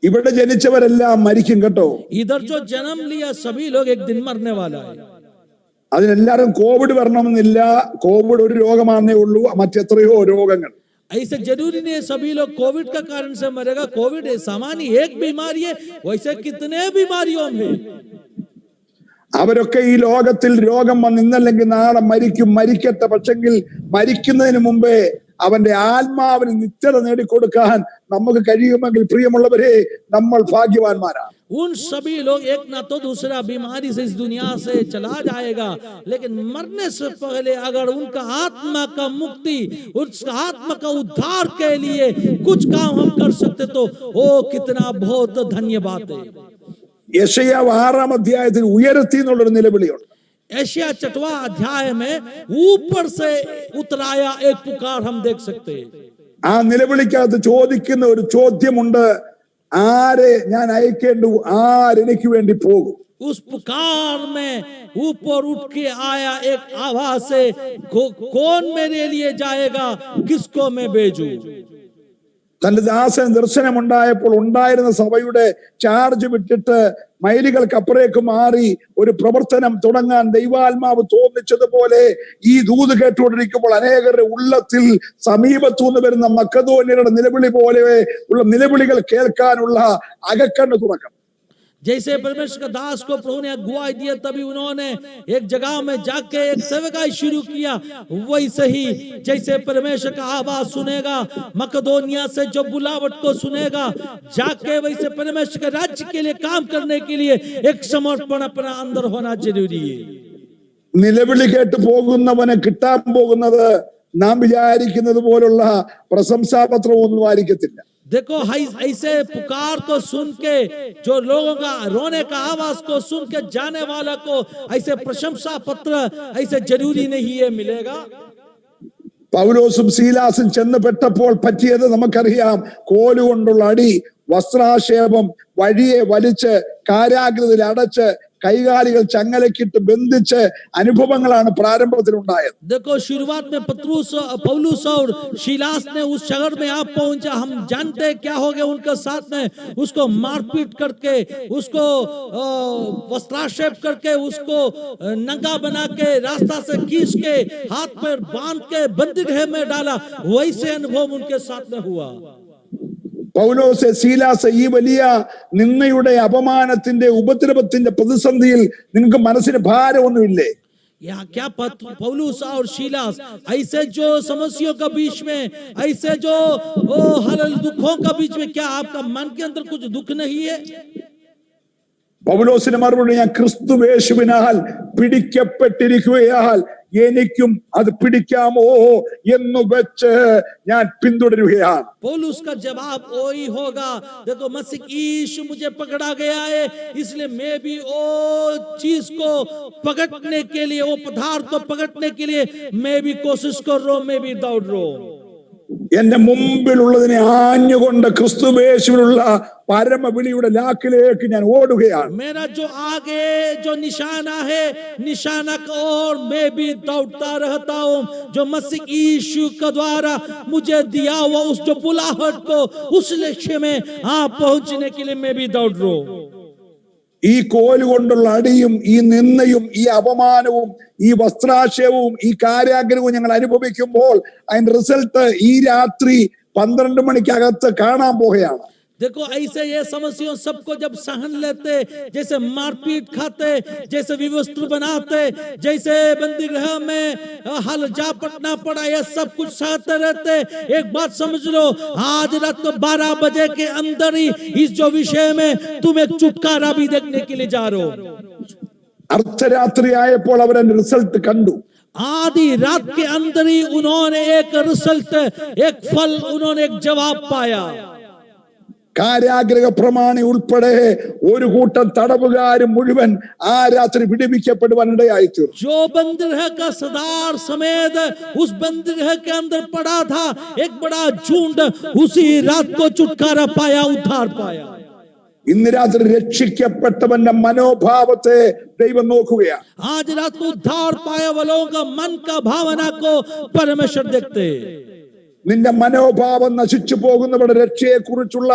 ഇവിടെ ജനിച്ചവരെല്ലാം മരിക്കും കേട്ടോ. इधर जो जन्म लिया सभी लोग एक दिन मरने वाला है. അതിനെല്ലാരും കോവിഡ് വരണമെന്നില്ല. കോവിഡ് ഒരു രോഗമാണേ ഉള്ളൂ, മറ്റെത്രയോ രോഗങ്ങൾ. ऐसे जरूरी नहीं सभी लोग कोविड का कारण से मरेगा. कोविड सामान्य एक बीमारी है, वैसे कितने बीमारियों में അവരൊക്കെ ഈ ലോകത്തിൽ രോഗം വന്ന് ഇന്നല്ലെങ്കിൽ നാളെ മരിക്കും. മരിക്കട്ടെ, പക്ഷെങ്കിൽ മരിക്കുന്നതിന് മുമ്പേ അവന്റെ ആത്മാവിന് നിത്യത നേടിക്കൊടുക്കാൻ നമുക്ക് കഴിയുമെങ്കിൽ പ്രിയമുള്ളവരെ, നമ്മൾ ഭാഗ്യവാന്മാരാണ്. उन सभी लोग एक ना तो दूसरा बीमारी से इस दुनिया से चला जाएगा, लेकिन मरने से पहले अगर उनका आत्मा का मुक्ति, उसका आत्मा का उद्धार के लिए कुछ काम हम कर सकते तो वो कितना बहुत धन्य बात है. യെശയ്യാവ് 6-ാം അധ്യായത്തിൽ ഉയരത്തിൽ നിന്നുള്ളൊരു നിലവിളിയുണ്ട്. एशिया 6वां अध्याय में ऊपर से उतराया एक पुकार हम देख सकते हैं. ആ നിലവിളിക്കകത്ത് ചോദിക്കുന്ന ഒരു ചോദ്യമുണ്ട്, ആരെ ഞാൻ അയക്കേണ്ടു, ആരെനിക്ക് വേണ്ടി പോകും. उस पुकार में ऊपर उठ के आया एक आवाज से, कौन मेरे लिए जाएगा, किसको मैं भेजूं? തന്റെ ദാസൻ ദർശനമുണ്ടായപ്പോൾ ഉണ്ടായിരുന്ന സഭയുടെ ചാർജ് വിട്ടിട്ട് മൈലുകൾക്കപ്പുറേക്ക് മാറി ഒരു പ്രവർത്തനം തുടങ്ങാൻ ദൈവാത്മാവ് തോന്നിച്ചതുപോലെ ഈ ദൂത് കേട്ടുകൊണ്ടിരിക്കുമ്പോൾ അനേകരുടെ ഉള്ളത്തിൽ സമീപത്തുനിന്ന് വരുന്ന മക്കദോന്യരുടെ നിലവിളി പോലെ ഉള്ള നിലവിളികൾ കേൾക്കാനുള്ള അകക്കണ്ണ് തുറക്കണം. जैसे परमेश्वर का दास को प्रभु ने अगुवाई दिया, तभी उन्होंने एक जगह में जाके एक सेवकाई शुरू किया। वैसे ही जैसे परमेश्वर का आवाज सुनेगा, मकदोनिया से जो बुलावट को सुनेगा, जाके वैसे परमेश्वर के राज्य के लिए काम करने के लिए एक समर्पण अपना अंदर होना जरूरी है। നിലവിളി കേട്ട് പോകുന്നവന് കിട്ടാൻ പോകുന്നത് നാം വിചാരിക്കുന്നത് പോലുള്ള പ്രശംസാപത്രമൊന്നും ആയിരിക്കത്തില്ല. देखो ऐसे पुकार को सुन के, जो लोगों का रोने का आवाज को सुन के जाने वाला को ऐसे प्रशंसा पत्र ऐसे जरूरी नहीं है मिलेगा। പൗലോസും സീലാസും ചെന്നപ്പെട്ടപ്പോൾ പറ്റിയത് നമുക്കറിയാം. കോലുകൊണ്ടുള്ള അടി, വസ്ത്രാക്ഷേപം, വഴിയെ വലിച്ച് കാരാഗ്രഹത്തിൽ അടച്ച് കൈകാലികൾ ചങ്ങലക്കിട്ട് ബന്ധിച്ച് അനുഭവങ്ങളാണ് പ്രാരംഭത്തിൽ ഉണ്ടായത്. देखो शुरुआत में पौलुस और शीलास ने उस शहर में आप पहुंचा, हम जानते क्या हो गया उनके साथ में, उसको मारपीट करके, उसको वस्त्राक्षेप करके, उसको नंगा बना के, रास्ता से खींच के, हाथ पैर बांध के बंदीगृह में डाला। वैसे अनुभव उनके साथ में हुआ। പൗലോസ് സീലാസ് ഈ വലിയ നിന്ദയുടെ അപമാനത്തിന്റെ ഉപദ്രവത്തിന്റെ പ്രതിസന്ധിയിൽ നിങ്ങൾക്ക് മനസ്സിന് ഭാരമൊന്നുമില്ലേ? यहाँ क्या पौलुस और शीलास ऐसे जो समस्याओं का बीच में, ऐसे जो दुखों का बीच में, क्या आपका मन के अंदर कुछ दुख नहीं है? പൗലോസിന് മറുപടി, ഞാൻ ക്രിസ്തുയേശുവിനാൽ പിടിക്കപ്പെട്ടിരിക്കുകയാൽ എനിക്കും അത് പിടിക്കാമോ എന്ന് വെച്ച് ഞാൻ പിന്തുടരുകയാണ്. पौलुस का जवाब वही होगा, देखो मसीह यीशु मुझे पकड़ा गया है, इसलिए मैं भी वो चीज को पकड़ने के लिए, वो पदार्थ को पकड़ने के लिए मैं भी कोशिश कर रहा हूं, मैं भी दौड़ रहा हूं। എന്റെ മുമ്പിലുള്ളതിനെ ആഞ്ഞുകൊണ്ട് ക്രിസ്തുയേശുവിലുള്ള പരമവിളിയുടെ ലാക്കിലേക്ക് ഞാൻ ഓടുകയാണ്. मेरा जो आगे जो निशाना है, निशाना की ओर मैं भी दौड़ता रहता हूं, जो मसीह यीशु के द्वारा मुझे दिया हुआ उस जो बुलाहट को, उस लक्ष्य में पहुंचने के लिए मैं भी दौड़ रहा हूं। ഈ കോലുകൊണ്ടുള്ള അടിയും ഈ നിന്ദയും ഈ അപമാനവും ഈ വസ്ത്രാക്ഷേപവും ഈ കാരാഗ്രഹവും ഞങ്ങൾ അനുഭവിക്കുമ്പോൾ അതിന്റെ റിസൾട്ട് ഈ രാത്രി 12 മണിക്കകത്ത് കാണാൻ പോകുകയാണ്. देखो ऐसे ये समस्याओं सबको जब सहन लेते, जैसे मारपीट खाते, जैसे विवस्त्र बनाते, जैसे बंदीगृह में हल जा पटना पड़ा, ये सब कुछ सहते रहते, एक बात समझ लो, आज रात को 12 बजे के अंदर ही इस जो विषय में तुम एक छुटकारा भी देखने के लिए जा रहे हो। അർദ്ധരാത്രി ആയപ്പോൾ അവർ റിസൾട്ട് കണ്ടു. आधी रात के अंदर ही उन्होंने एक रिजल्ट, एक फल, उन्होंने एक जवाब पाया। കാരാഗ്രഹ പ്രമാണി ഉൾപ്പെടെ ഒരു കൂട്ടം തടവുകാരും മുഴുവൻ ആ രാത്രി വിടുവിക്കപ്പെടുവാനിടയായി തീർന്നു. जो बंदीगृह का सरदार समेत उस बंदीगृह के अंदर पड़ा था, एक बड़ा झुंड उसी रात को छुटकारा पाया, उद्धार पाया। ഇന്ന് രാത്രി രക്ഷിക്കപ്പെട്ടവന്റെ മനോഭാവത്തെ ദൈവം നോക്കുകയാണ്. आज रात को उद्धार पाया वालों का मन का भावना को परमेश्वर देखते। നിന്റെ മനോഭാവം നശിച്ചു പോകുന്നവരുടെ രക്ഷയെ കുറിച്ചുള്ള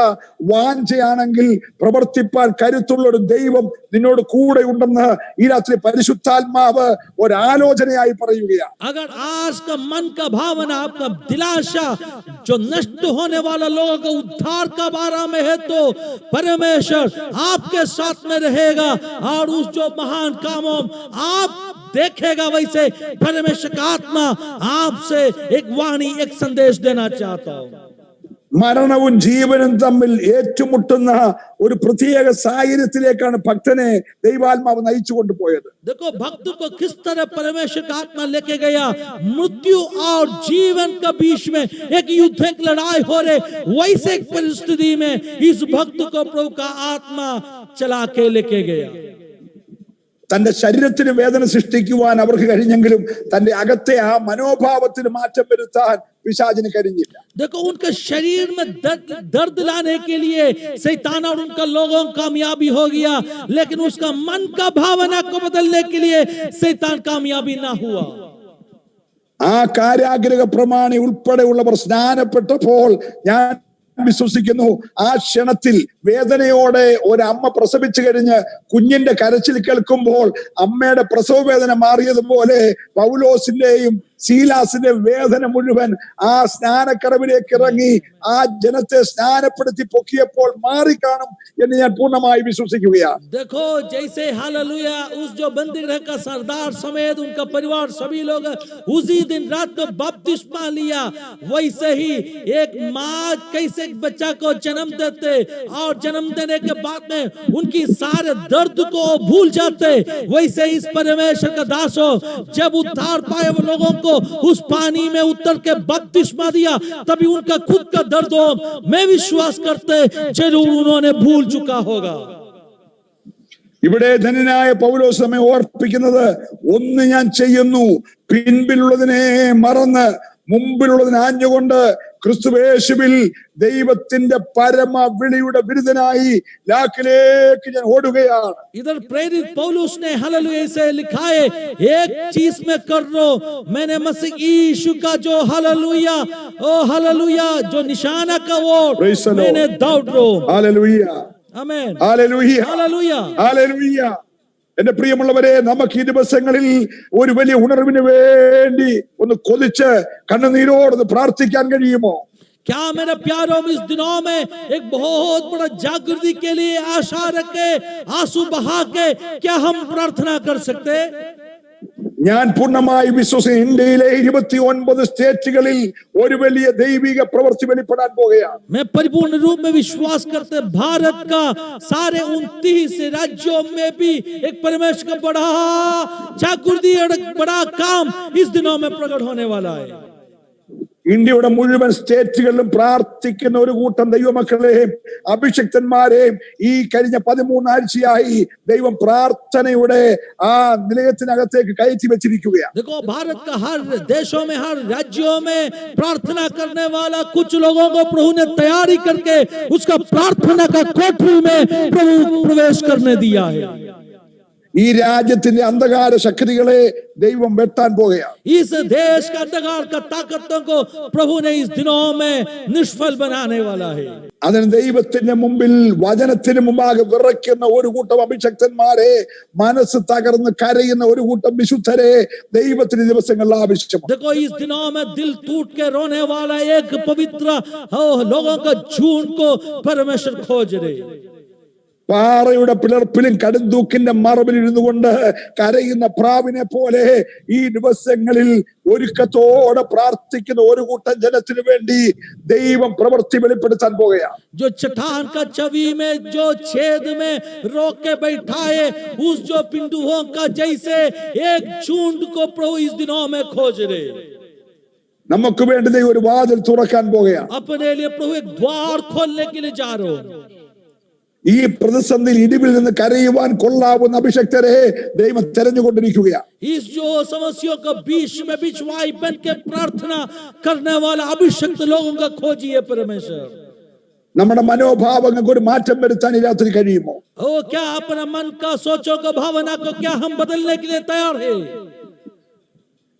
വാഞ്ചയാണെങ്കിൽ പ്രവർത്തിപ്പാൻ കരുത്തുള്ള ഒരു ദൈവം നിന്നോട് കൂടെ ഉണ്ടെന്ന് ഈ രാത്രി പരിശുദ്ധാത്മാവ് ഒരാലോചനയായി പറയുകയാണ്. अगर आज का मन का भावना, आपका दिलासा जो नष्ट होने वाला लोगों का उद्धार का बारा में है, तो परमेश्वर आपके साथ में रहेगा और उस जो महान कामों आप देखेगा, वैसे परमेश्वर का आत्मा आपसे एक वाणी, एक संदेश देना चाहता हूं। മരണവും ജീവനും തമ്മിൽ ഏറ്റുമുട്ടുന്ന ഒരു പ്രത്യേക സാഹചര്യത്തിലേക്കാണ് ഭക്തനെ ദൈവാത്മാവ് നയിച്ചു കൊണ്ടുപോയത്. देखो भक्त को किस तरह परमेश्वर का आत्मा लेके गया, मृत्यु और जीवन के बीच में एक युद्ध, एक लड़ाई हो रहे, वैसे एक परिस्थिति में इस भक्त को प्रभु का आत्मा चला के लेके गया। തന്റെ ശരീരത്തിന് വേദന സൃഷ്ടിക്കുവാൻ അവർക്ക് കഴിഞ്ഞെങ്കിലും തന്റെ അകത്തെ ആ മനോഭാവത്തിന് മാറ്റം വരുത്താൻ പിശാചിന് കഴിഞ്ഞില്ല. देखो उनके शरीर में दर्द लाने के लिए शैतान और उनका लोगों कामयाबी हो गया, लेकिन उसका मन का भावना को बदलने के लिए शैतान कामयाबी ना हुआ. ആ കാരാഗ്രഹ പ്രമാണി ഉൾപ്പെടെയുള്ളവർ സ്നാനപ്പെട്ടപ്പോൾ ഞാൻ വിശ്വസിക്കുന്നു ആ ക്ഷണത്തിൽ വേദനയോടെ ഒരമ്മ പ്രസവിച്ചു കഴിഞ്ഞ് കുഞ്ഞിന്റെ കരച്ചിൽ കേൾക്കുമ്പോൾ അമ്മയുടെ പ്രസവ വേദന മാറിയതുപോലെ പൗലോസിന്റെയും ശീലാസിന്റെ വേദന മുഴുവൻ ആ സ്നാനക്കടവിലേക്ക് ഇറങ്ങി ആ ജനത്തെ സ്നാനപ്പെടുത്തി പൊക്കിയപ്പോൾ മാറിക്കാണും എന്ന് ഞാൻ പൂർണ്ണമായി വിശ്വസിക്കുകയാണ്. देखो जैसे हालेलुया उस जो बंदीगृह का सरदार समेत उनका परिवार सभी लोग उसी दिन रात को बपतिस्मा लिया, वैसे ही एक माँ कैसे बच्चा को जन्म देते और जन्म देने के बाद में उनकी सारे दर्द को भूल जाते, वैसे इस परमेश्वर का दासो जब उद्धार पाए वो लोगों को उस पानी में उतर के बपतिस्मा दिया, तभी उनका खुद का दर्द मैं विश्वास करते जरूर उन्होंने भूल चुका होगा. ഇവിടെ ധനനായ പൗലോസ് നമ്മെ ഓർപ്പിക്കുന്നത്, ഒന്ന് ഞാൻ ചെയ്യുന്നു, പിൻപിലുള്ളതിനെ മറന്ന് മുമ്പിലുള്ളതിനെ ആഞ്ഞുകൊണ്ട് ക്രിസ്തുയേശുവിൽ ദൈവത്തിന്റെ പരമ വിളിയുടെ ബിരുദനായി ലാക്കിലേക്ക് ഞാൻ ഓടുകയാണ്. इधर प्रेरित पौलुस ने हालेलुया से लिखा है, एक चीज में कर लो, मैंने मसीह यीशु का जो हालेलुया ओ हालेलुया जो निशाना का वो मैंने दौड़ लो. ഹല്ലേലൂയ, आमेन, ഹല്ലേലൂയ, हालेलुया. ഹല്ലേലൂയ. എന്റെ പ്രിയമുള്ളവരെ, നമുക്ക് ഈ ദിവസങ്ങളിൽ ഒരു വലിയ ഉണർവിന് വേണ്ടി ഒന്ന് കൊതിച്ച് കണ്ണുനീരോടൊന്ന് പ്രാർത്ഥിക്കാൻ കഴിയുമോ? क्या मेरे प्यारों इस दिनों में एक बहुत बड़ा जागृति के लिए आशा रखे, आंसू बहा के क्या हम प्रार्थना कर सकते? ഞാൻ പൂർണ്ണമായി വിശ്വസിക്കുന്നു, ഇന്ത്യയിലെ 29 സ്റ്റേറ്റുകളിൽ ഒരു വലിയ ദൈവിക പ്രവൃത്തി വെളിപ്പെടാൻ പോകുകയാണ്. मैं परिपूर्ण रूप में विश्वास करते भारत का सारे 29 राज्यों में भी एक परमेश्वर का बड़ा जागृति और बड़ा काम इस दिनों में प्रकट होने वाला है. ഇന്ത്യയുടെ മുഴുവൻ സ്റ്റേറ്റുകളിലും പ്രാർത്ഥിക്കുന്ന ഒരു കൂട്ടം ദൈവമക്കളെയും അഭിഷിക്തന്മാരെയും ഈ കഴിഞ്ഞ 13 ആഴ്ചയായി ദൈവം പ്രാർത്ഥനയുടെ ആ നിലയത്തിനകത്തേക്ക് കയറ്റി വെച്ചിരിക്കുകയാണ്. देखो भारत का हर देशों में हर राज्यों में प्रार्थना करने वाला कुछ लोगों को प्रभु ने तैयारी करके उसका प्रार्थना का कोठरी में प्रभु प्रवेश करने दिया है. ഈ രാജ്യത്തിന്റെ അന്ധകാര ശക്തികളെ ദൈവം വെട്ടാൻ പോകുകയാണ്. इस देश का अंधकार का ताकतों को प्रभु ने इस दिनों में निष्फल बनाने वाला है. അതിന് ദൈവത്തിന്റെ മുമ്പിൽ വചനത്തിന് മുമ്പാകെ വിറയ്ക്കുന്ന ഒരു കൂട്ടം അഭിഷക്തന്മാരെ, മനസ്സ് തകർന്ന് കരയുന്ന ഒരു കൂട്ടം വിശുദ്ധരെ ദൈവത്തിന് ദിവസങ്ങളിൽ ആവശ്യമാണ്. देखो इस दिनों में दिल टूट के रोने वाला एक पवित्र लोगों का झूठ को परमेश्वर खोज रहे. പാറയുടെ പിളർപ്പിലും കടുന്തൂക്കിന്റെ മറവിൽ ഇരുന്നു കൊണ്ട് കരയുന്ന പ്രാവിനെ പോലെ ഈ ദിവസങ്ങളിൽ ഒരുക്കത്തോടെ പ്രാർത്ഥിക്കുന്ന ഒരു കൂട്ടം ജനത്തിനു വേണ്ടി ദൈവം പ്രവൃത്തി വെളിപ്പെടുത്താൻ പോകുകയാണ്. जो चट्टान का छवि में जो छेद में रोक के बैठाए उस जो बिंदुओं का जैसे एक झुंड को प्रभु इस दिनों में खोज रहे. നമുക്ക് വേണ്ടി ദൈവം ഒരു വാതിൽ തുറക്കാൻ പോകുകയാണ്. अपने लिए प्रभु एक द्वार खोलने के लिए जा रहे हो. ഈ പ്രതിസന്ധിയിൽ ഇടിവിൽ നിന്ന് കരയുവാൻ കൊള്ളാവുന്ന അഭിഷക്തരെ ദൈവം തെരഞ്ഞുകൊണ്ടിരിക്കുകയാണ്. इस जो समस्याओं का बीच में बिछवाई बन के प्रार्थना करने वाला अभिषक्त लोगों का खोजिए परमेश्वर. നമ്മുടെ മനോഭാവങ്ങൾക്ക് ഒരു മാറ്റം വരുത്താൻ ഈ രാത്രി കഴിയുമോ? ओ क्या अपना मन का सोचों का भावना को क्या हम बदलने के लिए तैयार है?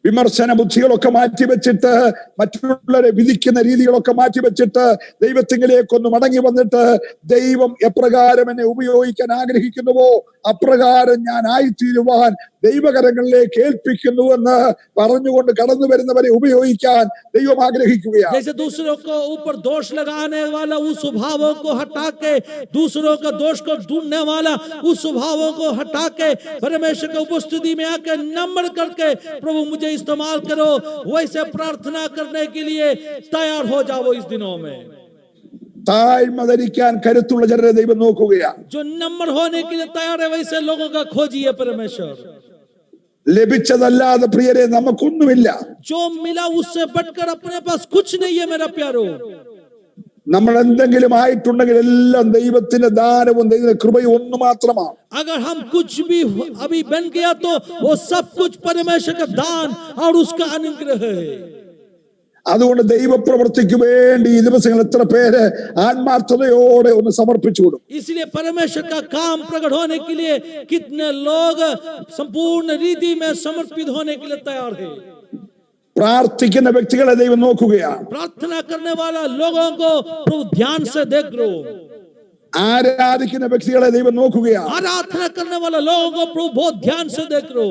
വിമർശന ബുദ്ധികളൊക്കെ മാറ്റിവെച്ചിട്ട്, മറ്റുള്ളവരെ വിധിക്കുന്ന രീതികളൊക്കെ മാറ്റിവെച്ചിട്ട് ദൈവത്തിങ്കിലേക്കൊന്ന് മടങ്ങി വന്നിട്ട് ദൈവം എപ്രകാരം എന്നെ ഉപയോഗിക്കാൻ ആഗ്രഹിക്കുന്നുവോ അപ്രകാരം ഞാൻ ആയിത്തീരുവാൻ ദൈവകരങ്ങളിലേക്ക് ഏൽപ്പിക്കുന്നുവെന്ന് പറഞ്ഞുകൊണ്ട് കടന്നു വരുന്നവരെ ഉപയോഗിക്കാൻ ദൈവം ആഗ്രഹിക്കുകയാണ്. जैसे दूसरों को ऊपर दोष लगाने वाला उस स्वभावों को हटा के, दूसरों का दोष को ढूंढने वाला उस स्वभावों को हटा के परमेश्वर की उपस्थिति में आकर नम्र करके प्रभु मुझे इस्तेमाल करो, वैसे प्रार्थना करने के लिए तैयार हो जाओ इस दिनों में. താഴ്മ ധരിക്കാൻ കരുത്തുള്ള ജനരെ ദൈവം നോക്കുകയാണ്. जो नम्र होने के लिए तैयार है वैसे लोगों का खोजिए परमेश्वर. ലഭിച്ചതല്ലാതെ പ്രിയരെ നമുക്കൊന്നുമില്ല. जो मिला उससे बढ़कर अपने पास कुछ नहीं है मेरा प्यारो. നമ്മൾ എന്തെങ്കിലും ആയിട്ടുണ്ടെങ്കിൽ എല്ലാം ദൈവത്തിന്റെ ദാനവും ദൈവത്തിന്റെ കൃപയും ഒന്ന് മാത്രമാണ്. अगर हम कुछ भी अभी बन गया तो वो सब कुछ परमेश्वर का दान और उसका अनुग्रह है. അതുകൊണ്ട് ദൈവപ്രവൃത്തിക്ക് വേണ്ടി ഈ ദിവസങ്ങൾ എത്ര പേര് ആത്മാർത്ഥതയോടെ ഒന്ന് സമർപ്പിച്ചു കൊടുക്കും. इसलिए परमेश्वर का काम प्रकट होने के लिए कितने लोग संपूर्ण रीति में समर्पित होने के लिए तैयार है. പ്രാർത്ഥിക്കുന്ന വ്യക്തികളെ ദൈവം നോക്കുകയാണ്. प्रार्थना करने वाला लोगों को प्रभु ध्यान से देख लो. ആരാധിക്കുന്ന വ്യക്തികളെ ദൈവം നോക്കുകയാണ്. आराधना करने वाला लोगों को प्रभु बहुत ध्यान से देख लो.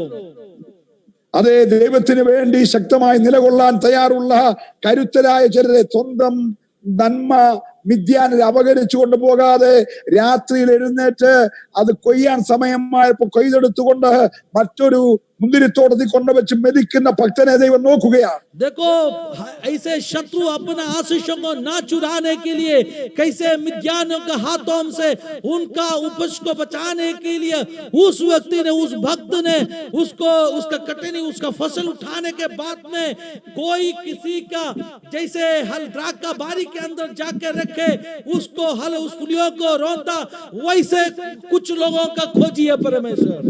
അതേ, ദൈവത്തിന് വേണ്ടി ശക്തമായി നിലകൊള്ളാൻ തയ്യാറുള്ള കരുത്തരായ ചിലരെ സ്വന്തം നന്മ മിദ്യാനിൽ അപകരിച്ചു കൊണ്ടുപോകാതെ രാത്രിയിൽ എഴുന്നേറ്റ് അത് കൊയ്യാൻ സമയമായപ്പോൾ കൊയ്തെടുത്തുകൊണ്ട് മറ്റൊരു മുന്തിരിത്തോട്ടത്തിൽ കൊണ്ടുവച്ച് മെതിക്കുന്ന ഭക്തനെ ദൈവം നോക്കുകയാണ്. देखो ऐसे शत्रु अपना आशीषों को ना चुराने के लिए कैसे मिद्यानियों के हाथों से उनका उपज को बचाने के लिए उस व्यक्ति ने, उस भक्त ने उसको उसका कटनी उसका फसल उठाने के बाद में कोई किसी का जैसे हल द्राख का बारी के अंदर जाके रखे उसको हल उस फुलियों को रोता, वैसे कुछ लोगों का खोजिए परमेश्वर.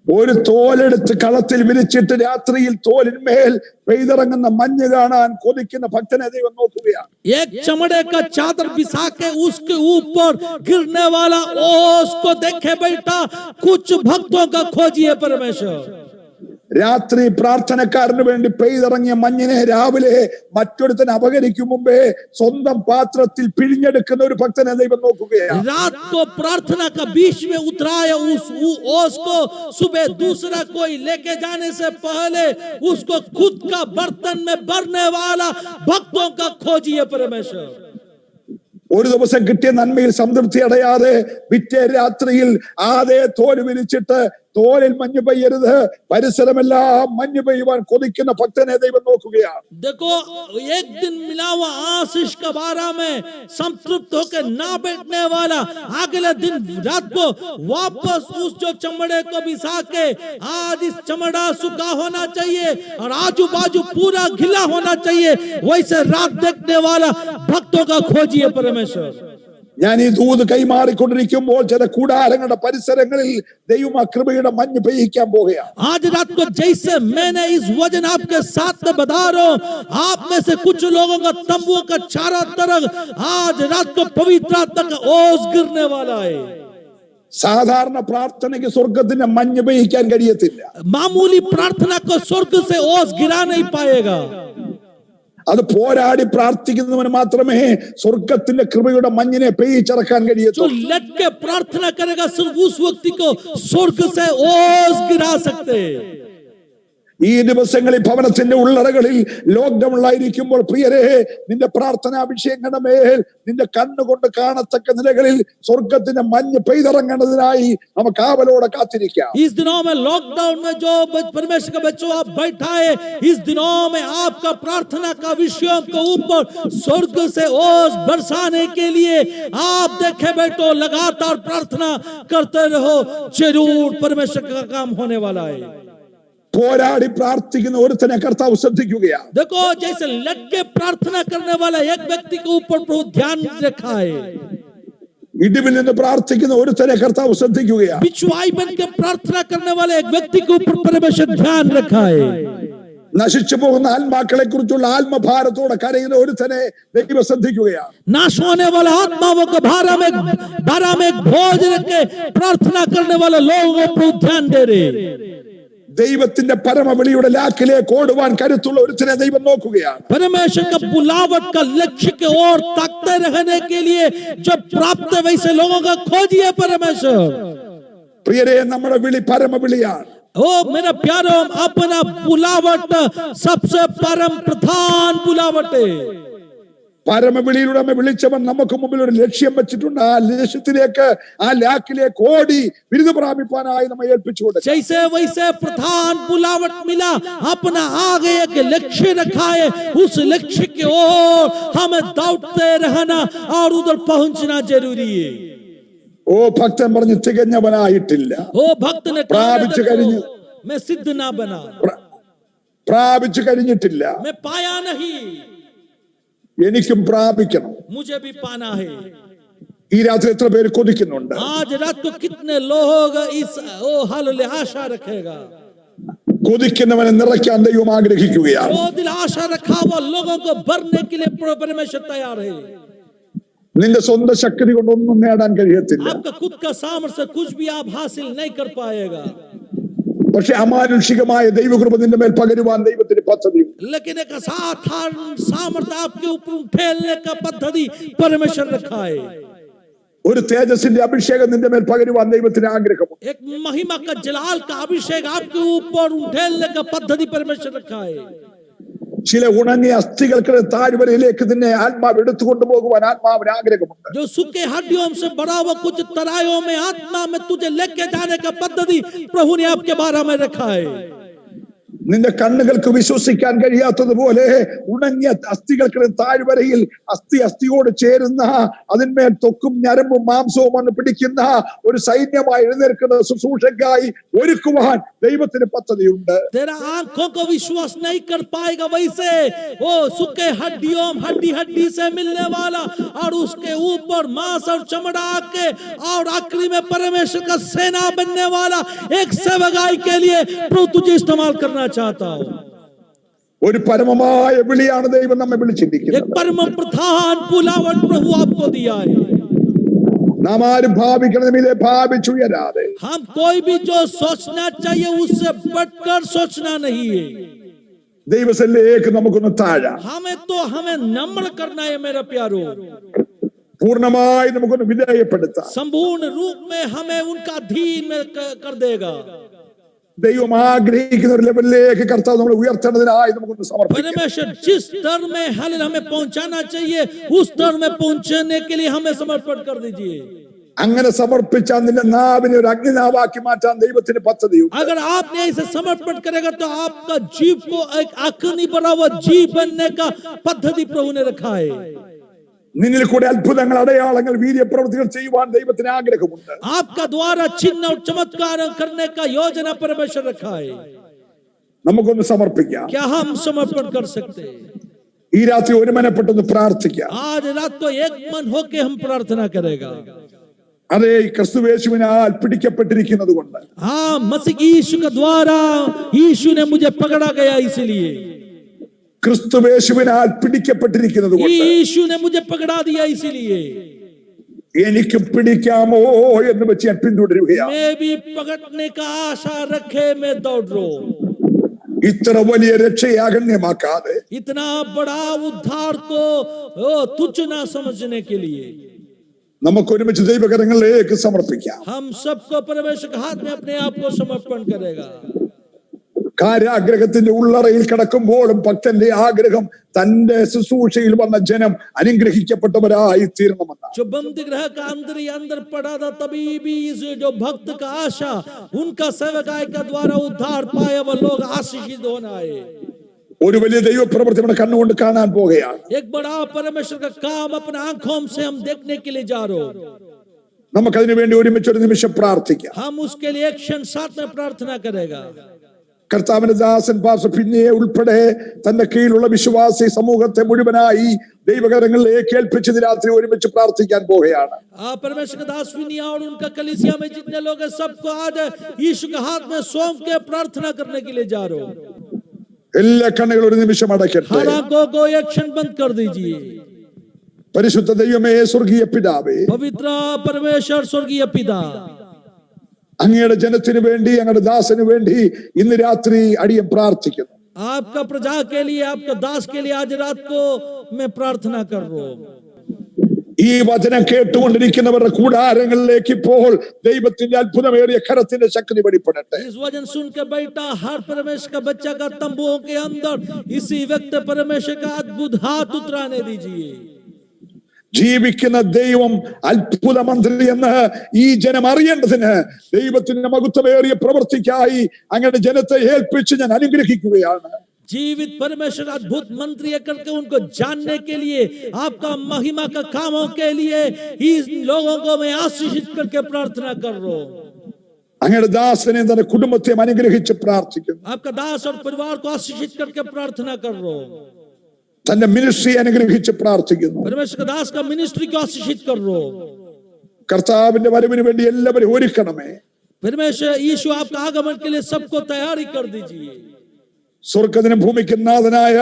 ഒരു തോലെടുത്ത് കളത്തിൽ വിരിച്ചിട്ട് രാത്രിയിൽ തോലിന്മേൽ പെയ്തിറങ്ങുന്ന മഞ്ഞ് കാണാൻ കൊതിക്കുന്ന ഭക്തനെ ദൈവം നോക്കുകയാണ്. एक चमड़े का चादर बिछा के उसके ऊपर गिरने वाला ओस को देखे बैठा कुछ भक्तों का खोजिए परमेश्वर. രാത്രി പ്രാർത്ഥനക്കാരന് വേണ്ടി പെയ്തിറങ്ങിയ മഞ്ഞിനെ രാവിലെ മറ്റൊരുത്തന് അപകരിക്കും മുമ്പേ സ്വന്തം പാത്രത്തിൽ പിഴിഞ്ഞെടുക്കുന്ന ഒരു ഭക്തനെ ദൈവം നോക്കുകയാണ്. रात को प्रार्थना का बीच में उतराया उस ओस को सुबह दूसरा कोई लेके जाने से पहले उसको खुद का बर्तन में भरने वाला भक्तों का खोजिए परमेश्वर. ഒരു ദിവസം കിട്ടിയ നന്മയിൽ സംതൃപ്തി അടയാതെ പിറ്റേ രാത്രിയിൽ ആദ്യ തോല് വിരിച്ചിട്ട് തോലിൽ മഞ്ഞ് പെയ്യരുത്, പരിസരമെല്ലാം മഞ്ഞ് പെയ്യുവാൻ കൊതിക്കുന്ന ഭക്തനെ ദൈവം നോക്കുകയാണ്. देखो एक दिन मिला हुआ आशीष का बारा में संतृप्त होकर ना बैठने वाला अगले दिन रात को वापस उस जो चमड़े को बिछा के आज इस चमड़ा सूखा होना चाहिए और आजू बाजू पूरा गीला होना चाहिए, वैसे रात देखने वाला भक्तों का खोजिए परमेश्वर. ഞാൻ ഈ ദൂത് കൈമാറിക്കൊണ്ടിരിക്കുമ്പോൾ ചില കൂടാരങ്ങളുടെ പരിസരങ്ങളിൽ ദൈവം ആ കൃപയുടെ മഞ്ഞ് പെയ്യിക്കാൻ പോകുകയാണ്. आज रात को जैसे मैंने इस वचन आपके साथ में बता रहा हूं, आप में से कुछ लोगों का तंबुओं का चारों तरफ आज रात को पवित्र आत्मा का ओस गिरने वाला है. സാധാരണ പ്രാർത്ഥനയ്ക്ക് സ്വർഗത്തിന്റെ മഞ്ഞ് പെയ്യിക്കാൻ കഴിയത്തില്ല. मामूली प्रार्थना को स्वर्ग से ओस गिरा नहीं पाएगा. അത് പോരാടി പ്രാർത്ഥിക്കുന്നവന് മാത്രമേ സ്വർഗത്തിന്റെ കൃപയുടെ മഞ്ഞിനെ പെയ്യിച്ചിറക്കാൻ जो കഴിയത്തുള്ളൂ. लट के प्रार्थना करेगा सिर्फ उस व्यक्ति को स्वर्ग से ओस गिरा सकते हैं. ഈ ദിവസങ്ങളിൽ ഭവനത്തിന്റെ ഉള്ളറകളിൽ ലോക്ക്ഡൌൺ ആയിരിക്കുമ്പോൾ പ്രിയരെ, നിന്റെ പ്രാർത്ഥനാ വിഷയങ്ങളുടെ മേൽ നിന്റെ കണ്ണുകൊണ്ട് കാണത്തക്ക നിലകളിൽ സ്വർഗത്തിന്റെ മഞ്ഞ് പെയ്തിറങ്ങുന്നതിനായി നമുക്ക് ആവലോടെ കാത്തിരിക്കാം. इस दिनों में लॉकडाउन में जो परमेश्वर का बच्चों आप बैठाए, इस दिनों में आपका प्रार्थना का विषयों के ऊपर स्वर्ग से ओस बरसाने के लिए आप देखे बैठो, लगातार प्रार्थना करते रहो, जरूर परमेश्वर का काम होने वाला है. പോരാടി പ്രാർത്ഥിക്കുന്ന ഒരുത്തനെ കർത്താവ് ശ്രദ്ധിക്കുകയാണ്. देखो जैसे लट के प्रार्थना करने वाला एक व्यक्ति के ऊपर बहुत ध्यान रखा है. ഇടിവിൽ നിന്ന് പ്രാർത്ഥിക്കുന്ന ഒരുത്തനെ കർത്താവ് ശ്രദ്ധിക്കുകയാണ്. बिछुआई बन के प्रार्थना करने वाले एक व्यक्ति के ऊपर परमेश्वर ध्यान रखा है. നശിച്ചു പോകുന്ന ആത്മാക്കളെ കുറിച്ചുള്ള ആത്മഭാരത്തോടെ കരയുന്ന ഒരുത്തനെ ദൈവം ശ്രദ്ധിക്കുകയാണ്. नाश होने वाला आत्माओं का बारा में भोज रख के प्रार्थना करने वाले लोगों पर ध्यान दे रहे. ദൈവത്തിന്റെ പരമവിളിയുടെ ലാക്കിലേക്ക് ഓടുവാൻ കരുത്തുള്ള ഒരുത്തനെ ദൈവം നോക്കുകയാണ്. परमेश्वर का बुलावट का लक्ष्य के ओर ताकते रहने के लिए जब प्राप्त वैसे लोगों का खोजिए परमेश्वर. പ്രിയരെ, നമ്മുടെ വിളി പരമവിളിയാണ്. ओ मेरा प्यारो, अपना बुलावट सबसे परम प्रधान बुलावट है. പരമവിളിയിലൂടെ നമ്മെ വിളിച്ചവൻ നമുക്ക് മുമ്പിൽ ഒരു ലക്ഷ്യം വെച്ചിട്ടുണ്ട്. ആ ലക്ഷ്യത്തിലേക്ക്, ആ ലാക്കിലേക്ക് ഓടി ബിരുദ പ്രാപിപ്പാനായി നമ്മെ ഏൽപ്പിച്ചുകൊണ്ട് जैसे वैसे प्रधान बुलावट मिला, अपना आगे एक लक्ष्य रखा है, उस लक्ष्य की ओर हमें दौड़ते रहना और उधर पहुंचना जरूरी है. ഓ ഭക്തൻ പറഞ്ഞു, തികഞ്ഞവനായിട്ടില്ല, ओ भक्त ने പ്രാപിച്ചു കഴിഞ്ഞു, मैं सिद्ध ना बना, പ്രാപിച്ചു കഴിഞ്ഞിട്ടില്ല, मैं पाया नहीं, എനിക്കും പ്രാപിക്കണം. मुझे भी पाना है. ഈ രാത്രി എത്ര പേര് കൊതിക്കുന്നുണ്ട്? आज रात को कितने लोग इस ओ हाल आशा रखेगा. കൊതിക്കുന്നവനെ നിറയ്ക്കാൻ ദൈവം ആഗ്രഹിക്കുകയാണ്. जो दिल आशा रखा वो लोगों को भरने के लिए परमेश्वर तैयार है. നിന്റെ സ്വന്തം ശക്തി കൊണ്ടൊന്നും നേടാൻ കഴിയത്തില്ല. आपका खुद का सामर्थ्य कुछ भी आप हासिल नहीं कर पाएगा. പക്ഷെ അമാനുഷികമായ ദൈവകൃപ നിന്റെ മേൽ പകരുവാൻ ദൈവത്തിന് പദ്ധതിയുണ്ട്. लेकिन एक असाधारण सामर्थ्य आपके ऊपर उठेलने का पद्धति परमेश्वर रखा है. ഒരു തേജസ്സിന്റെ അഭിഷേകം നിന്റെ മേൽ പകരുവാൻ ദൈവത്തിന് ആഗ്രഹമുണ്ട്. एक महिमा का जलाल का अभिषेक आपके ऊपर उठेलने का पद्धति परमेश्वर रखा है. ചില ഉണങ്ങിയ അസ്ഥികൾക്ക് താഴ്വരയിലേക്ക് നിന്നെ ആത്മാവ് എടുത്തുകൊണ്ടു പോകുവാൻ ആത്മാവിന് ആഗ്രഹമുണ്ട്. जो सूखे हड्डियों से बड़ा हुआ कुछ तरायों में आत्मा में तुझे लेके जाने का पद्धति प्रभु ने आपके बारे में रखा है. നിന്റെ കണ്ണുകൾക്ക് വിശ്വസിക്കാൻ കഴിയാത്തതുപോലെ ഉണങ്ങിയ അസ്ഥികൾക്ക് താഴ്വരയിൽ അസ്ഥിയോട് ചേരുന്ന അതിന്മേൽ തൊക്കും ഞരമ്പും മാംസവും വന്ന് പിടിക്കുന്ന ഒരു സൈന്യമായി എഴുന്നേൽക്കുന്ന ശുശ്രൂഷയ്ക്കായി ഒരുക്കുവാൻ ദൈവത്തിന് പദ്ധതിയുണ്ട്. तेरा आंखों को विश्वास नहीं कर पाएगा वैसे वो सूखे हड्डी से मिलने वाला और उसके ऊपर मांस और चमड़ा आके और आखिरी में परमेश्वर का सेना बनने वाला एक सेवकाई के लिए प्रभु तुझे इस्तेमाल करना चाहता हूं. ഒരു പരമമായ വിളിയാണ് ദൈവം നമ്മെ വിളിച്ചിരിക്കുന്നത്. एक परम प्रधान बुलावट प्रभु आपको दिया है. നാം ആരും ഭാവിക്കണമെന്നില്ലേ ഭാവിച്ചുയരാതെ. हम कोई भी जो सोचना चाहिए उससे बढ़कर सोचना नहीं है. ദൈവസന്നിധിയിലേക്ക് നമുക്കൊന്ന് താഴാം. हमें नम्र करना है मेरा प्यारो. പൂർണ്ണമായി നമുക്കൊന്ന് വിധേയപ്പെടുത്താം. संपूर्ण रूप में हमें उनका अधीन में कर देगा. ദൈവം ആഗ്രഹിക്കുന്ന ഒരു ലെവലിലേക്ക് കർത്താവ് നമ്മളെ ഉയർത്തേണ്ടതിനായി നമുക്കൊന്ന് സമർപ്പിക്കാം. परमेश्वर जिस स्तर में हमें पहुंचाना चाहिए उस स्तर में पहुंचने के लिए हमें समर्पण कर दीजिए. അങ്ങനെ സമർപ്പിച്ചാൽ നിന്റെ നാവിനെ ഒരു അഗ്നിനാവാക്കി മാറ്റാൻ ദൈവത്തിന് പദ്ധതിയുണ്ട്. अगर आपने ऐसे समर्पण करेगा तो आपका जीव को एक अग्नि भरा हुआ जीव बनने का पद्धति प्रभु ने रखा है. നിന്നിൽ കൂടെ അത്ഭുതങ്ങൾ അടയാളങ്ങൾ വീര്യപ്രവൃത്തികൾ ചെയ്യുവാൻ ദൈവത്തിന് ആഗ്രഹമുണ്ട്. आपका द्वारा चिन्ह और चमत्कार करने का योजना परमेश्वर रखा है. നമുക്കൊന്ന് സമർപ്പിക്കാം. क्या हम समर्पण कर सकते हैं? ഈ രാത്രി ഒരുമനപ്പെട്ടൊന്ന് പ്രാർത്ഥിക്കാം. आज रात को एक मन होके हम प्रार्थना करेगा. അതേ ക്രിസ്തുയേശുവിനാൽ പിടിക്കപ്പെട്ടിരിക്കുന്നത് കൊണ്ട്. हाँ, मसीह यीशु के द्वारा यीशु ने मुझे पकड़ा गया इसलिए. ക്രിസ്തുയേശുവിനാൽ പിടിക്കപ്പെട്ടിരിക്കുന്നത് കൊണ്ട്. यीशु ने मुझे पकड़ा दिया इसलिए. എനിക്ക് പിടിക്കാമോ എന്ന് വെച്ച് ഞാൻ പിന്തുടരുകയാണ്. मैं भी पकड़ने का आशा रखे मैं दौड़ रहा हूं. ഇത്ര വലിയ രക്ഷയെ അഗണ്യമാക്കാതെ इतना बड़ा उद्धार को तुच्छ ना समझने के लिए നമുക്ക് ഒരുമിച്ച് ദൈവകരങ്ങളിലേക്ക് സമർപ്പിക്കാം. हम सबको परमेश्वर के हाथ में अपने आप को समर्पण करेगा. കാരാഗ്രഹത്തിന്റെ ഉള്ളറയിൽ കിടക്കുമ്പോഴും ഭക്തന്റെ ആഗ്രഹം തന്റെ ശുശ്രൂഷയിൽ വന്ന ജനം അനുഗ്രഹിക്കപ്പെട്ടവരായി തീരണമെന്നാണ്. जो बंदी गृह का अंदर पड़ा था तभी भी जो भक्त का आशा उनका सेवकाई का द्वारा उद्धार पाए वो लोग आशीषित होना है. ഒരു വലിയ ദൈവപ്രവൃത്തി നമ്മുടെ കണ്ണുകൊണ്ട് കാണാൻ പോകുകയാണ്. एक बड़ा परमेश्वर का काम अपने आंखों से हम देखने के लिए जा रहे हो. നമുക്കതിനു വേണ്ടി ഒരുമിച്ച് ഒരു നിമിഷം പ്രാർത്ഥിക്കാം. हम उसके लिए एक क्षण साथ में प्रार्थना करेगा. കർത്താവിന്റെ ദാസൻ പാസ്റ്റർ പിന്നെയെ ഉൾപ്പെടെ തന്റെ കീഴിലുള്ള വിശ്വാസി സമൂഹത്തെ മുഴുവനായി ദൈവകരങ്ങളിലേക്ക് ഏൽപ്പിച്ച് രാത്രി ഒരുമിച്ച് പ്രാർത്ഥിക്കാൻ പോവുകയാണ്. परमेश्वर का दास विनिया और उनका कलीसिया में जितने लोग हैं सबको आज यीशु के हाथ में सौंप के प्रार्थना करने के लिए जा रहे हो. എല്ലാ കണ്ണുകളും ഒരു നിമിഷം അടയ്ക്കട്ടെ. हर आंखों को एक क्षण बंद कर दीजिए. പരിശുദ്ധ ദൈവമേ, സ്വർഗീയ പിതാവേ, पवित्र परमेश्वर स्वर्गीय पिता, അങ്ങയുടെ ജനത്തിനു വേണ്ടി അങ്ങയുടെ ദാസന് വേണ്ടി ഇന്ന് രാത്രി അടിയൻ പ്രാർത്ഥിക്കുന്നു. आपका प्रजा के लिए आपका दास के लिए आज रात को मैं प्रार्थना कर रहा हूं. ഈ വചനം കേട്ടുകൊണ്ടിരിക്കുന്നവരുടെ കൂടാരങ്ങളിലേക്ക് ഇപ്പോൾ ദൈവത്തിന്റെ അത്ഭുതമേറിയ കരത്തിന്റെ ശക്തി വെളിപ്പെടട്ടെ. इस वचन सुन के बैठा हर परमेश्वर का बच्चा का तंबुओं के अंदर इसी वक्त परमेश्वर का अद्भुत हाथ उतराने दीजिए. ജീവിക്കുന്ന ദൈവം അത്ഭുത മന്ത്രി എന്ന് ഈ ജനം അറിയേണ്ടതിന് ദൈവത്തിന്റെ മഹത്വമേറിയ പ്രവൃത്തിക്കായി അങ്ങയുടെ ജനത്തെ ഏൽപ്പിച്ച് ഞാൻ അനുഗ്രഹിക്കുകയാണ്. जीवित परमेश्वर अद्भुत मंत्री करके उनको जानने के लिए आपका महिमा का कामों के लिए इन लोगों को मैं आशीषित करके प्रार्थना कर रहा हूं. അങ്ങയുടെ ദാസനെ തന്റെ കുടുംബത്തെ അനുഗ്രഹിച്ച് പ്രാർത്ഥിക്കുന്നു. आपका दास और परिवार को आशीषित करके प्रार्थना कर रहा हूं. തന്റെ മിനിസ്ട്രി അനുഗ്രഹിച്ച് പ്രാർത്ഥിക്കുന്നു. परमेश्वर का दास का मिनिस्ट्री को आशीषित कर रहा हूं. കർത്താവിന്റെ വരവിന് വേണ്ടി എല്ലാവരും ഒരുക്കണമേ. परमेश्वर यीशु आपका आगमन के लिए सबको तैयारी कर दीजिए। സ്വർഗത്തിനും ഭൂമിക്കും നാഥനായ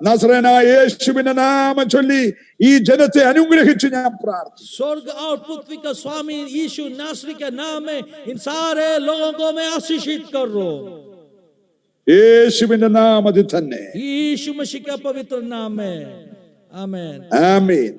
നസറേനായ യേശുവിന്റെ നാമം ചൊല്ലി ഈ ജനത്തെ അനുഗ്രഹിച്ച് ഞാൻ പ്രാർത്ഥിക്കുന്നു. स्वर्ग और पृथ्वी का स्वामी यीशु नासरी के नाम में इन सारे लोगों को मैं आशीषित कर रहा हूं, യേശുവിന്റെ നാമത്തിൽ തന്നെ. यीशु मसीह का पवित्र नाम में, आमीन। ആമേൻ.